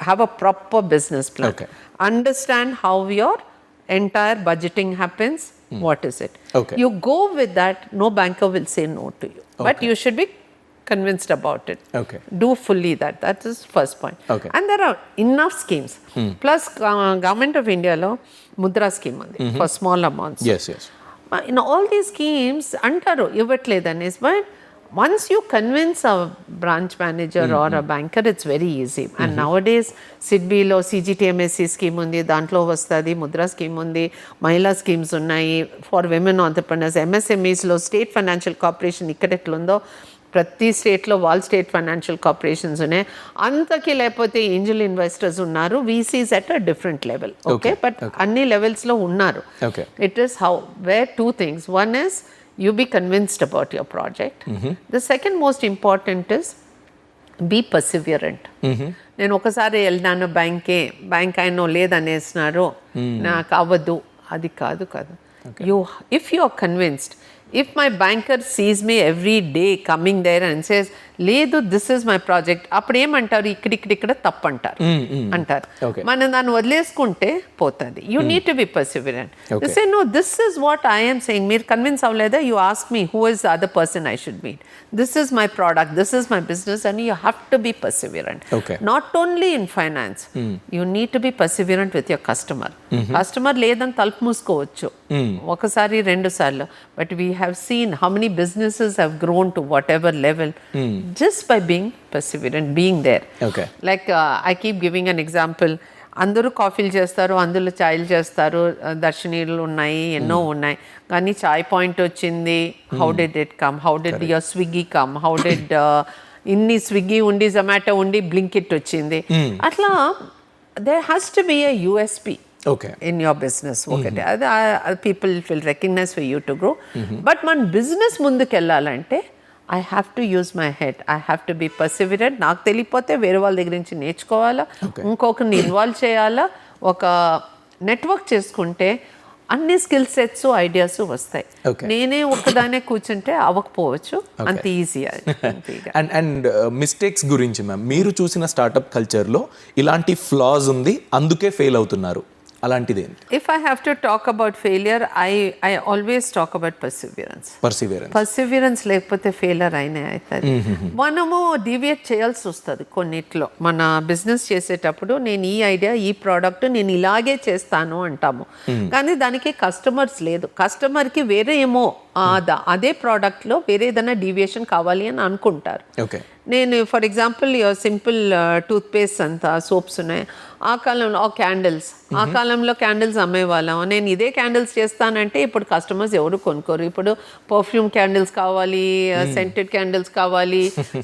have a proper business plan. Understand how your entire budgeting happens. What is it? You go with that, no banker will say no to you. But you should be convinced about it. Do fully that. That is first point. And there are enough schemes. Plus government of India lo mudra scheme undi for small amounts. Yes. In all these schemes antaru ivatledani, but once you convince a branch manager or a banker, it's very easy. And nowadays SIDBI lo CGTMSC scheme undi, dantlo vastadi, mudra scheme undi, mahila schemes unnayi for women entrepreneurs, MSMEs lo state financial corporation ikkada etlundo ప్రతి స్టేట్లో state financial corporations ఉన్నాయి. అంతకి లేకపోతే Angel investors ఉన్నారు, VCs at a different level. Okay, but అన్ని లెవెల్స్లో ఉన్నారు. It is how where two things. One is you be convinced about your project. The second most important is be perseverant. నేను ఒకసారి వెళ్ళినాను bank ఆయన లేదనేసినారు, నాకు అవ్వదు, అది కాదు. If you are convinced, if my banker sees me every day coming there and says లేదు this is my project, అప్పుడు ఏమంటారు, ఇక్కడ తప్పు అంటారు. మనం దాన్ని వదిలేసుకుంటే పోతుంది. You need to be perseverant. Say no, this is what I am saying. మీరు కన్విన్స్ అవ్వలేదా, you ask me who is the other person I should meet. This is my product, this is my business, and you have to be perseverant. Not only in finance, you need to be perseverant with your customer. Customer లేదని తలుపు మూసుకోవచ్చు ఒకసారి 2 సార్లు, but we have seen how many businesses have grown to what ever level just by being perseverant, being there. Like I keep giving an example. అందరూ కాఫీలు చేస్తారు, అందులో చాయ్లు చేస్తారు, దర్శనీయులు ఉన్నాయి, ఎన్నో ఉన్నాయి. కానీ చాయ్ పాయింట్ వచ్చింది, how did it come, how did your Swiggy come, how did ఇన్ని స్విగ్గీ ఉండి జొమాటో ఉండి బ్లింకిట్ వచ్చింది. అట్లా there has to be a USP in your business. ఒకటి అది people will recognize for you to grow. But మన business ముందుకు వెళ్ళాలంటే I have to use my head. I have to be perseverant. నాకు తెలియపోతే వేరే వాళ్ళ దగ్గర నుంచి నేర్చుకోవాలా, ఇంకొకరిని ఇన్వాల్వ్ చేయాలా. ఒక నెట్వర్క్ చేసుకుంటే అన్ని స్కిల్ సెట్స్ ఐడియాస్ వస్తాయి. నేనే ఒక్కదానే కూర్చుంటే అవ్వకపోవచ్చు, అంత ఈజీ. అండ్ మిస్టేక్స్ గురించి మ్యామ్, మీరు చూసిన స్టార్టప్ కల్చర్లో ఇలాంటి ఫ్లాస్ ఉంది, అందుకే ఫెయిల్ అవుతున్నారు, అలాంటిది ఏంటి? If I have to talk about failure, I always talk about perseverance లేకపోతే ఫెయిలర్ అయినా అవుతుంది. మనము డివియేట్ చేయాల్సి వస్తుంది కొన్నిట్లో. మన బిజినెస్ చేసేటప్పుడు నేను ఈ ఐడియా, ఈ ప్రోడక్ట్ నేను ఇలాగే చేస్తాను అంటాము, కానీ దానికి కస్టమర్స్ లేదు. కస్టమర్కి వేరే ఏమో అదే ప్రోడక్ట్లో వేరే ఏదైనా డీవియేషన్ కావాలి అని అనుకుంటారు. నేను for example simple toothpaste అంతా సోప్స్ ఉన్నాయి, ఆ కాలంలో క్యాండిల్స్, ఆ కాలంలో క్యాండిల్స్ అమ్మేవాళ్ళం. నేను ఇదే క్యాండిల్స్ చేస్తానంటే ఇప్పుడు కస్టమర్స్ ఎవరు కొనుక్కోరు. ఇప్పుడు పర్ఫ్యూమ్ క్యాండిల్స్ కావాలి, సెంటెడ్ క్యాండిల్స్ కావాలి,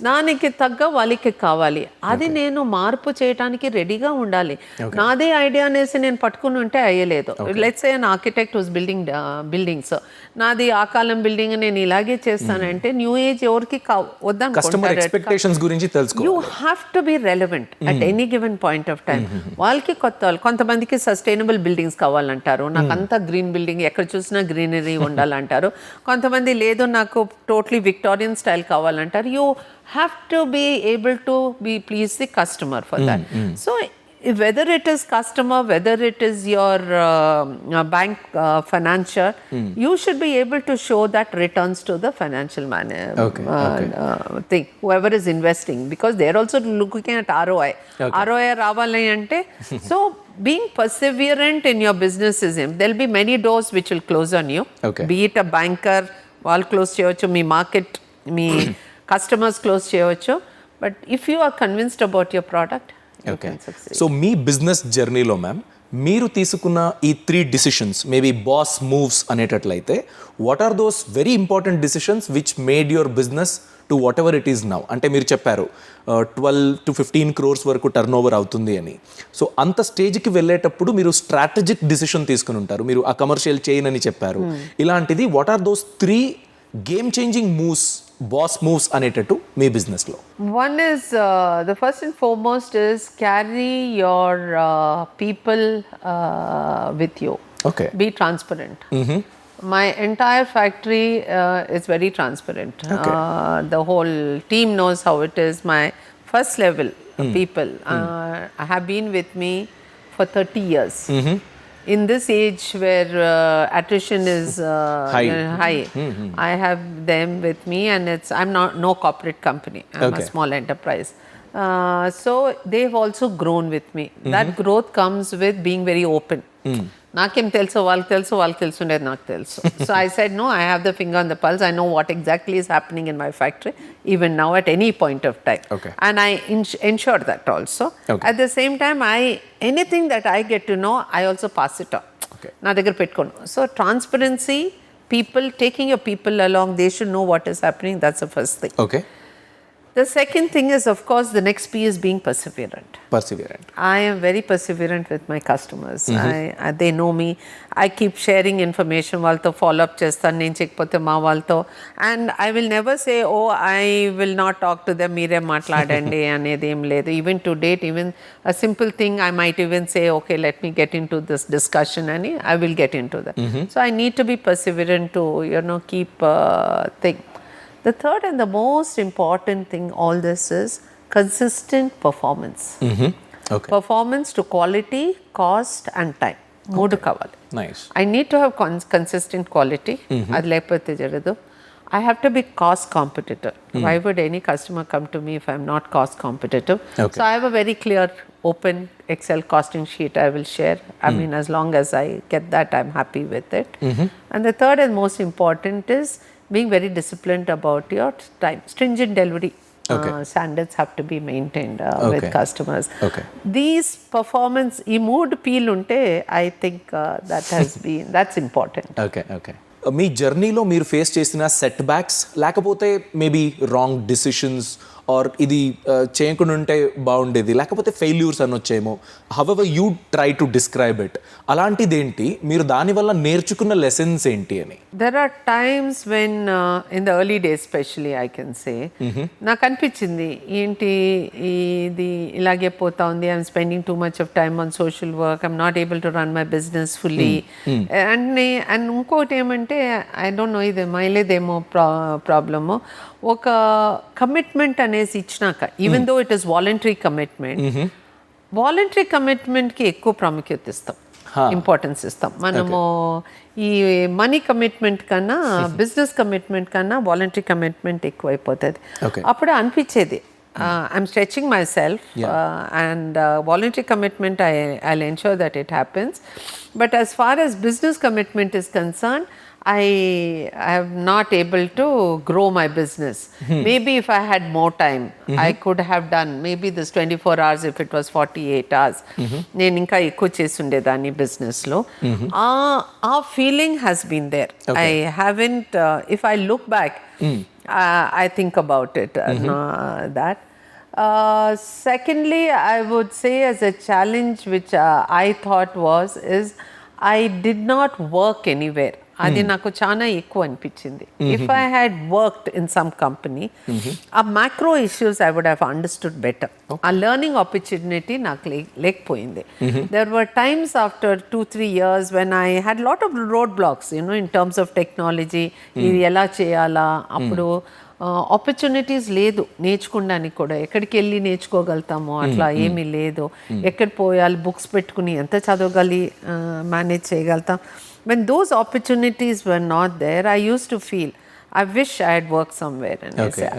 దానికి తగ్గ వాళ్ళకి కావాలి. అది నేను మార్పు చేయడానికి రెడీగా ఉండాలి. నాదే ఐడియా అనేసి నేను పట్టుకుని ఉంటే అయ్యలేదు. Let's say an architect who's building buildings, నాది ఆ కాలం బిల్డింగ్ నేను ఇలాగే చేస్తానంటే న్యూ ఏజ్ ఎవరికి వద్దనుకుంటారు. You have to be relevant at any given point of time. వాళ్ళకి కొంతమందికి సస్టైనబుల్ బిల్డింగ్స్ కావాలంటారు, నాకు అంతా గ్రీన్ బిల్డింగ్ ఎక్కడ చూసినా గ్రీనరీ ఉండాలంటారు. కొంతమంది లేదు నాకు టోటలీ విక్టోరియన్ స్టైల్ కావాలంటారు. You have to B able to be please the customer for that. So whether it is customer, whether it is your bank financier, you should be able to show that returns to the financial thing, whoever is investing, because they are also looking at ROI. ROI రావాలి అంటే, so being perseverant in your business is there will be many doors which will close on you. Be it a banker, వాళ్ళు close చేయవచ్చు, మీ market, మీ customers close చేయవచ్చు, but if you are convinced about your product, so మీ business జర్నీలో ma'am మీరు తీసుకున్న ఈ 3 డిసిషన్స్, మేబీ బాస్ మూవ్స్ అనేటట్లయితే, what are those very important decisions which made your business to whatever it is now? అంటే మీరు చెప్పారు 12 to 15 crores వరకు టర్న్ ఓవర్ అవుతుంది అని. సో అంత స్టేజ్కి వెళ్ళేటప్పుడు మీరు స్ట్రాటజిక్ డిసిషన్ తీసుకుని ఉంటారు. మీరు ఆ కమర్షియల్ చైన్ అని చెప్పారు. ఇలాంటిది what are those 3 game changing moves, boss moves అనేటట్టు మీ బిజినెస్లో? One is the first and foremost is carry your people with you. Be transparent. My entire factory is very transparent. The whole team knows how it is. My first level people have been with me for 30 years. In this age where attrition is high, I have them with me, and I'm not no corporate company. I'm a small enterprise. So they've also grown with me. That growth comes with being very open. నాకేం తెలుసు, వాళ్ళకి తెలుసుండేది నాకు తెలుసు. So I said no, I have the finger on the pulse. I know what exactly is happening in my factory even now at any point of time, and I ensure that also. At the same time, anything that I get to know, I also pass it on. నా దగ్గర పెట్టుకోను. So transparency, people, taking your people along, they should know what is happening. That's the first thing. The second thing is, of course, the next P is being perseverant. Perseverant. I am very perseverant with my customers. They know me. I keep sharing information వాళ్ళతో follow up చేస్తాను నేను చెక్కపోతే మా వాళ్ళతో. And I will never say, oh, I will not talk to them, మీరే మాట్లాడండి అనేది ఏం లేదు. Even to date, even a simple thing, I might even say, okay, let me get into this discussion and I will get into that. So I need to be perseverant to, keep thing. The third and the most important thing all this is consistent performance. Okay. Performance to quality, cost and time. Moodu kavali. Nice. I need to have consistent quality. Adi lepothe jaradu. I have to be cost competitive. Why would any customer come to me if I'm not cost competitive? Okay. So I have a very clear open Excel costing sheet I will share. I mean, as long as I get that, I'm happy with it. And the third and most important is being very disciplined about your time. Stringent delivery standards have to be maintained with customers. Okay. These performance, ee mood feel unte, I think that's important. Okay మీ జర్నీలో మీరు face చేసిన setbacks లేకపోతే maybe wrong decisions or ఇది చేయకుండా ఉంటే బాగుండేది లేకపోతే ఫెయిల్యూర్స్ అని వచ్చేమో however you try to describe it అలాంటిదేంటి మీరు దానివల్ల నేర్చుకున్న లెసన్స్ ఏంటి అని There are times when in the early days especially I can say నాకు అనిపించింది ఏంటి ఇది ఇలాగే పోతా ఉంది I'm spending too much of time on social work, I'm not able to run my business fully. And ఇంకోటి ఏమంటే I don't know ఇది మైలేదేమో ప్రాబ్లము ఒక కమిట్మెంట్ అనేసి ఇచ్చినాక even though it is voluntary కమిట్మెంట్కి ఎక్కువ ప్రాముఖ్యత ఇస్తాం, ఇంపార్టెన్స్ ఇస్తాం మనము. ఈ మనీ కమిట్మెంట్ కన్నా బిజినెస్ కమిట్మెంట్ కన్నా వాలంటరీ కమిట్మెంట్ ఎక్కువ అయిపోతుంది. అప్పుడు అనిపించేది I'm stretching myself and voluntary commitment I'll ensure that it happens, but as far as business commitment is concerned, I am not able to grow my business. Maybe if I had more time, I could have done maybe this 24 hours if it was 48 hours. నేను ఇంకా ఎక్కువ చేస్తుండేదాన్ని బిజినెస్లో. ఆ feeling has been there. I haven't, if I look back, I think about it, that. Secondly, I would say as a challenge which I thought is I did not work anywhere. అది నాకు చాలా ఎక్కువ అనిపించింది. If I had worked in some company, ఆ macro issues I would have understood better. ఆ learning opportunity నాకు లేకపోయింది. There were times after 2-3 years when I had lot of roadblocks, in terms of technology. ఇది ఎలా చేయాలా, అప్పుడు opportunities లేదు నేర్చుకోవడానికి కూడా. ఎక్కడికి వెళ్ళి నేర్చుకోగలుగుతామో అట్లా ఏమీ లేదు. ఎక్కడ పోయాలి, బుక్స్ పెట్టుకుని ఎంత చదవగలి మేనేజ్ చేయగలుగుతాం. When those opportunities were not there, I used to feel, I wish I had worked somewhere. And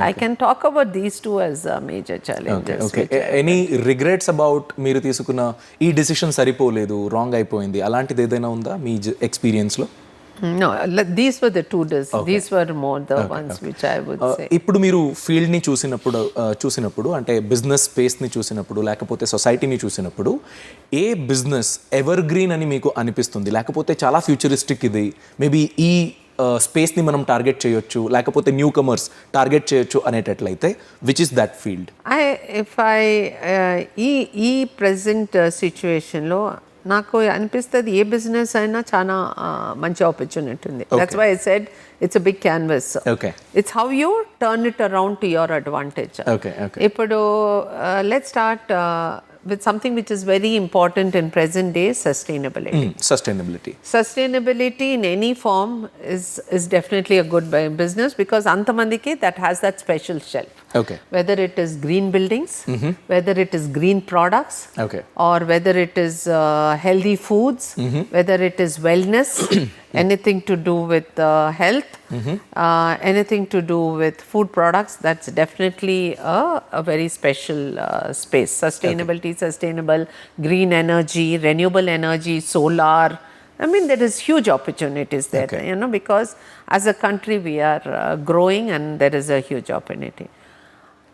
I can talk about these two as major challenges. Any regrets about మీరు తీసుకున్న ఈ decision సరిపోలేదు, wrong అయిపోయింది అలాంటిది ఏదైనా ఉందా మీ ఎక్స్పీరియన్స్లో? No, these were the two these were more the ones which I would say. ఇప్పుడు మీరు ఫీల్డ్ని చూసినప్పుడు అంటే బిజినెస్ స్పేస్ని చూసినప్పుడు లేకపోతే సొసైటీని చూసినప్పుడు ఏ బిజినెస్ ఎవర్ గ్రీన్ అని మీకు అనిపిస్తుంది, లేకపోతే చాలా ఫ్యూచరిస్టిక్ ఇది, మేబీ ఈ స్పేస్ని మనం టార్గెట్ చేయొచ్చు లేకపోతే న్యూ కమర్స్ టార్గెట్ చేయొచ్చు అనేటట్లయితే విచ్ ఇస్ దట్ ఫీల్డ్? ఈ ప్రెజెంట్ సిచ్యువేషన్లో నాకు అనిపిస్తుంది ఏ బిజినెస్ అయినా చాలా మంచి ఆపర్చునిటీ ఉంది. That's why I said it's a big canvas. It's how you turn it around to your advantage. ఇప్పుడు let's start with something which is very important in present day, sustainability in any form is definitely a good business, because antamandiki that has that special shelf. Whether it is green buildings, whether it is green products, or whether it is healthy foods, whether it is wellness, anything to do with health, anything to do with food products, that's definitely a very special space. Sustainability, sustainable green energy, renewable energy, solar. I mean, there is huge opportunities there, because as a country we are growing and there is a huge opportunity.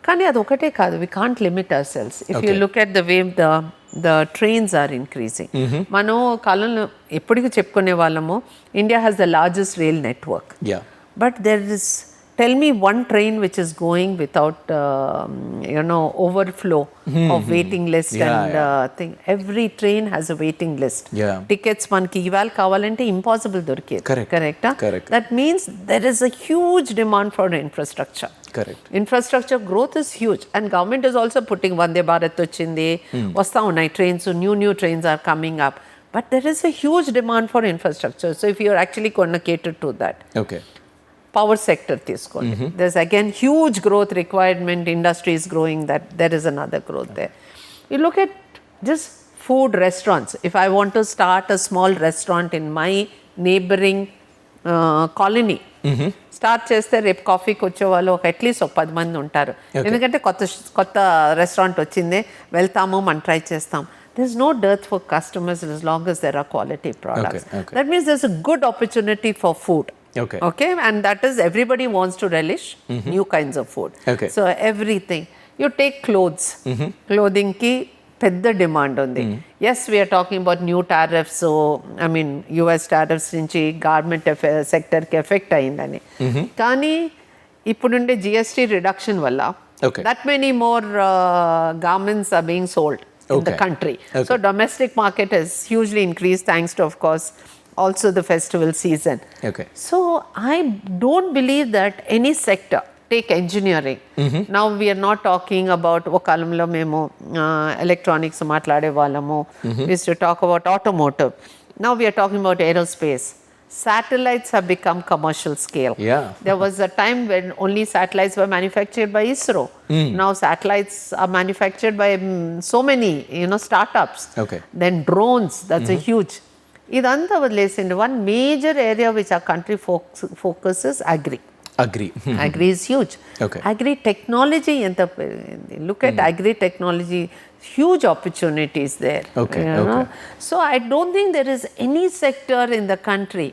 కానీ అది ఒకటే కాదు, we can't limit ourselves. If you look at the way the trains are increasing. మనం కాలంలో ఎప్పటికీ చెప్పుకునే వాళ్ళము, India has the largest rail network. But there is tell me one train which is going without overflow of waiting list and thing. Every train has a waiting list. Tickets manki ival kavalante impossible dorkedi. Correct. That means there is a huge demand for infrastructure. Infrastructure growth is huge, and government is also putting Vande Bharat ochindi vasta unnai trains, so new trains are coming up, but there is a huge demand for infrastructure. So if you are actually going to cater to that, power sector తీసుకోండి, there's again huge growth requirement, industry is growing, that there is another growth there. You look at just food restaurants. If I want to start a small restaurant in my neighboring colony, start చేస్తే రేపు కాఫీకి వచ్చే వాళ్ళు at least ఒక 10 మంది ఉంటారు, ఎందుకంటే కొత్త రెస్టారెంట్ వచ్చిందే, వెళ్తాము మనం ట్రై చేస్తాం. There's no dearth for customers as long as there are quality products. That means there's a good opportunity for food. Okay, and that is everybody wants to relish new kinds of food. So everything, you take clothes, clothing ki pedda demand undi. Yes, we are talking about new tariffs, so I mean US tariffs nunchi garment sector ki effect ayindani, kani ippudunde GST reduction valla that many more garments are being sold in the country. So domestic market has hugely increased, thanks to, of course, also the festival season. So I don't believe that any sector, take engineering, now we are not talking about okalamlo memo electronics maatlade vallamu, we used to talk about automotive, now we are talking about aerospace. Satellites have become commercial scale. There was a time when only satellites were manufactured by ISRO. Now satellites are manufactured by so many startups. Then drones, that's a huge. Idantha vadlesindu one major area which our country focuses agri. Agri is huge. Agri technology, look at agri technology, huge opportunities there. So I don't think there is any sector in the country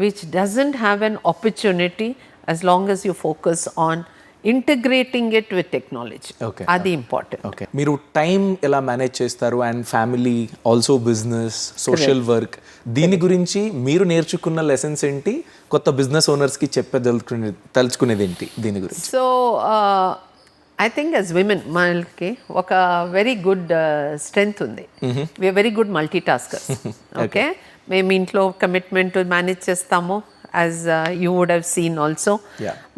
which doesn't have an opportunity, as long as you focus on integrating it with technology. Adi important. మీరు time ఎలా manage చేస్తారు, and family, also business, social work, దీని గురించి మీరు నేర్చుకున్న lessons ఏంటి, కొత్త business ఓనర్స్కి తలుచుకునేది ఏంటి దీని గురించి? So I think as women మనకి ఒక వెరీ గుడ్ స్ట్రెంగ్త్ ఉంది, వీఆర్ వెరీ గుడ్ మల్టీటాస్కర్స్. మేము ఇంట్లో కమిట్మెంట్ మేనేజ్ చేస్తాము, as you would have seen also.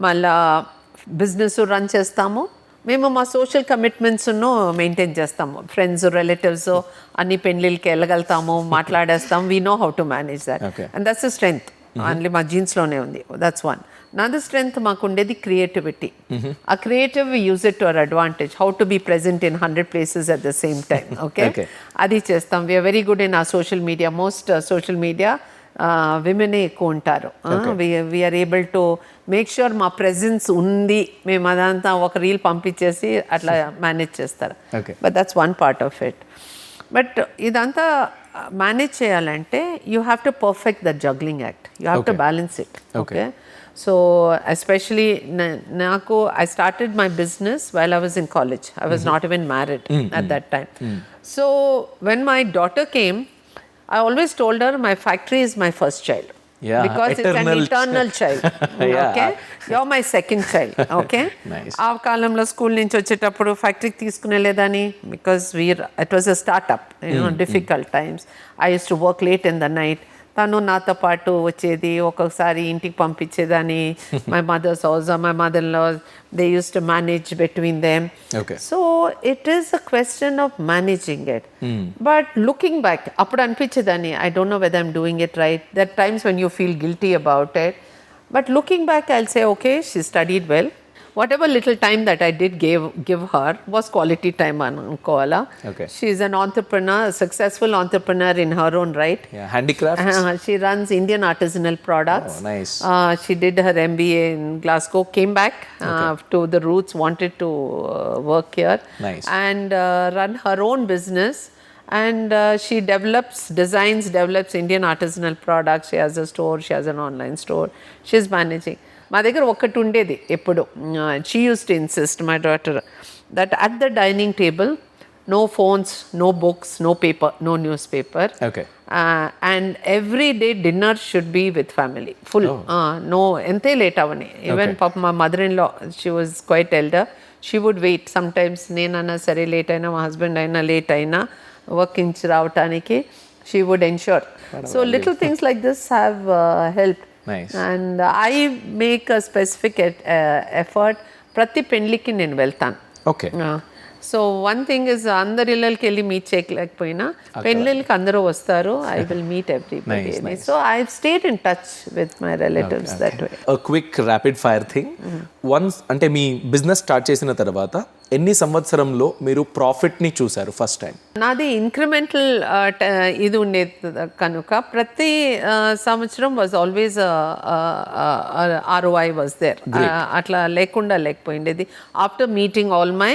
మళ్ళా బిజినెస్ రన్ చేస్తాము, మేము మా సోషల్ కమిట్మెంట్స్ను మెయింటైన్ చేస్తాము, ఫ్రెండ్స్ రిలేటివ్స్ అన్ని పెళ్ళిళ్ళకి వెళ్ళగలుగుతాము, మాట్లాడేస్తాం. We know how to manage that, and that's a strength. Only మా జీన్స్లోనే ఉంది, దట్స్ వన్. Another strength మాకు ఉండేది creativity. A creative, we use it to our advantage. How to be present in 100 places at the same time. అది చేస్తాం. We are very good in our social media. Most social media women ఎక్కువ ఉంటారు. We are able to make sure మా presence ఉంది, మేము అదంతా ఒక reel పంపించేసి అట్లా మేనేజ్ చేస్తారు. But that's one part of it. But ఇదంతా మేనేజ్ చేయాలంటే you have to perfect the juggling act. You have to balance it. So especially I started my business while I was in college. I was not even married at that time. So when my daughter came, I always told her my factory is my first child. Because it's an eternal child. You're my second child. ఆ కాలంలో school నుంచి వచ్చేటప్పుడు ఫ్యాక్టరీకి తీసుకునేలేదని, because it was a startup, difficult times. I used to work late in the night. తను నాతో పాటు వచ్చేది, ఒక్కొక్కసారి ఇంటికి పంపించేదాన్ని. My mother's house, my mother in law, they use to manage between them. So it is a question of managing it. But looking back, అప్పుడు అనిపించేదాన్ని, I don't know whether I'm doing it right. That times when you feel guilty about it. But looking back I'll say, okay, she studied well. Whatever little time that I did give her was quality time ankovala. She is an entrepreneur, a successful entrepreneur in her own right. Handicrafts. She runs Indian artisanal products. Nice. She did her MBA in Glasgow, came back to the roots, wanted to work here. And run her own business. And she develops Indian artisanal products. She has a store, she has an online store. She's managing. మా దగ్గర ఒక్కటి ఉండేది ఎప్పుడు. She use to insist, my daughter, that at the dining table, no phones, no books, no paper, no newspaper. And every day dinner should be with family full. No ఎంతే late అవని. Even పాప మా mother in law, she was quite elder, she would wait sometimes. నేనన్నా సరే late అయినా, మా husband అయినా late అయినా వర్క్ నుంచి రావటానికి she would ensure. So little things like this have helped. Nice. And I make a specific effort. ప్రతి పెళ్ళికి నేను వెళ్తాను. Okay. So one thing is అందరి ఇళ్ళకి వెళ్ళి మీట్ చేయలేకపోయినా పెళ్ళిళ్ళకి అందరూ వస్తారు. I will meet everybody. So I stayed in touch with my relatives that way. Quick rapid fire thing. Once అంటే మీ బిజినెస్ స్టార్ట్ చేసిన తర్వాత ఎన్ని సంవత్సరంలో మీరు ప్రాఫిట్ని చూసారు ఫస్ట్ టైం? నాది ఇంక్రిమెంటల్ ఇది ఉండేది కనుక ప్రతి సంవత్సరం was always ROI was there. అట్లా లేకపోయిండేది. After meeting all my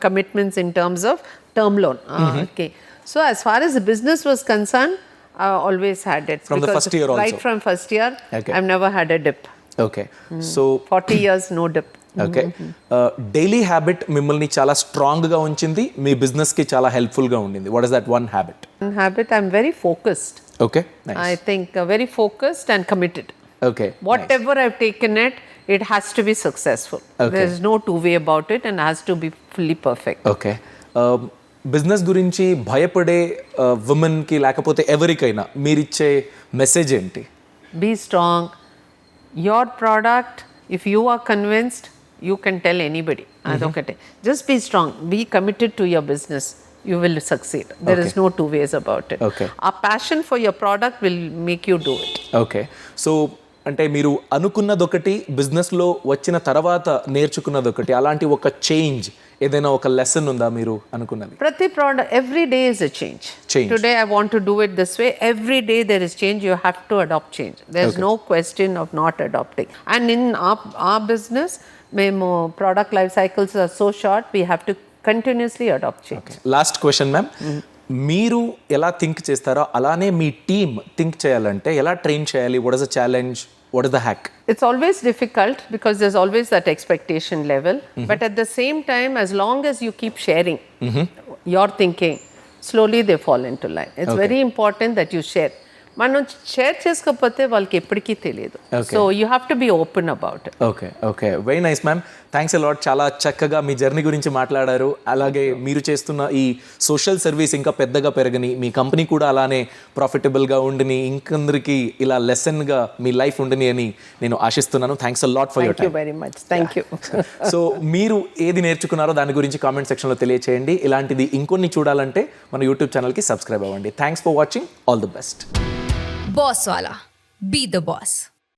commitments in terms of term loan. Okay. So as far as the business was concerned, I always had it. From the first year also? Right from first year. Okay. I've never had a dip. Okay. So 40 years no dip. Okay. Daily habit మిమ్మల్ని చాలా స్ట్రాంగ్గా ఉంచింది, మీ బిజినెస్కి చాలా హెల్ప్ఫుల్గా ఉండింది. What is that one habit? One habit, I'm very focused. Okay. I think very focused and committed. Okay. Whatever I've taken it has to be successful. Okay. There's no two way about it, and has to be fully perfect. Okay. Business గురించి భయపడే ఉమెన్కి లేకపోతే ఎవరికైనా మీరిచ్చే message ఏంటి? Be strong. Your product, if you are convinced, you can tell anybody. Adokate. Just be strong. Be committed to your business. You will succeed. There is no two ways about it. Okay. A passion for your product will make you do it. Okay. So అంటే మీరు అనుకున్నదొకటి, బిజినెస్లో వచ్చిన తర్వాత నేర్చుకున్నదొకటి, అలాంటి ఒక change ఏదైనా ఒక lesson ఉందా మీరు అనుకున్నది? Prati product, every day is a change. Change. Today I want to do it this way. Every day there is change. You have to adopt change. There's no question of not adopting. And in our business, product life cycles are so short. We have to continuously adopt change. Last question ma'am. మీరు ఎలా think చేస్తారో అలానే మీ team think చేయాలంటే ఎలా train చేయాలి? What is the challenge? What is the hack? It's always difficult because there's always that expectation level. But at the same time, as long as you keep sharing your thinking, slowly they fall into line. It's very important that you share. మనం share చేసుకోకపోతే వాళ్ళకి ఎప్పటికీ తెలియదు. So you have to be open about it. Okay. Okay. Very nice ma'am. Thanks a lot. చాలా చక్కగా మీ journey గురించి మాట్లాడారు. అలాగే మీరు చేస్తున్న ఈ సోషల్ సర్వీస్ ఇంకా పెద్దగా పెరగని, మీ కంపెనీ కూడా అలానే ప్రాఫిటబుల్గా ఉండిని, ఇంకందరికి ఇలా లెసన్గా మీ లైఫ్ ఉండిని అని నేను ఆశిస్తున్నాను. Thanks a lot for your time. Very much. Thank you. So మీరు ఏది నేర్చుకున్నారో దాని గురించి కామెంట్ సెక్షన్లో తెలియచేయండి. ఇలాంటిది ఇంకొన్ని చూడాలంటే మన యూట్యూబ్ ఛానల్కి సబ్స్క్రైబ్ అవ్వండి. Thanks for watching. All the best. Boss Wala. Be the boss.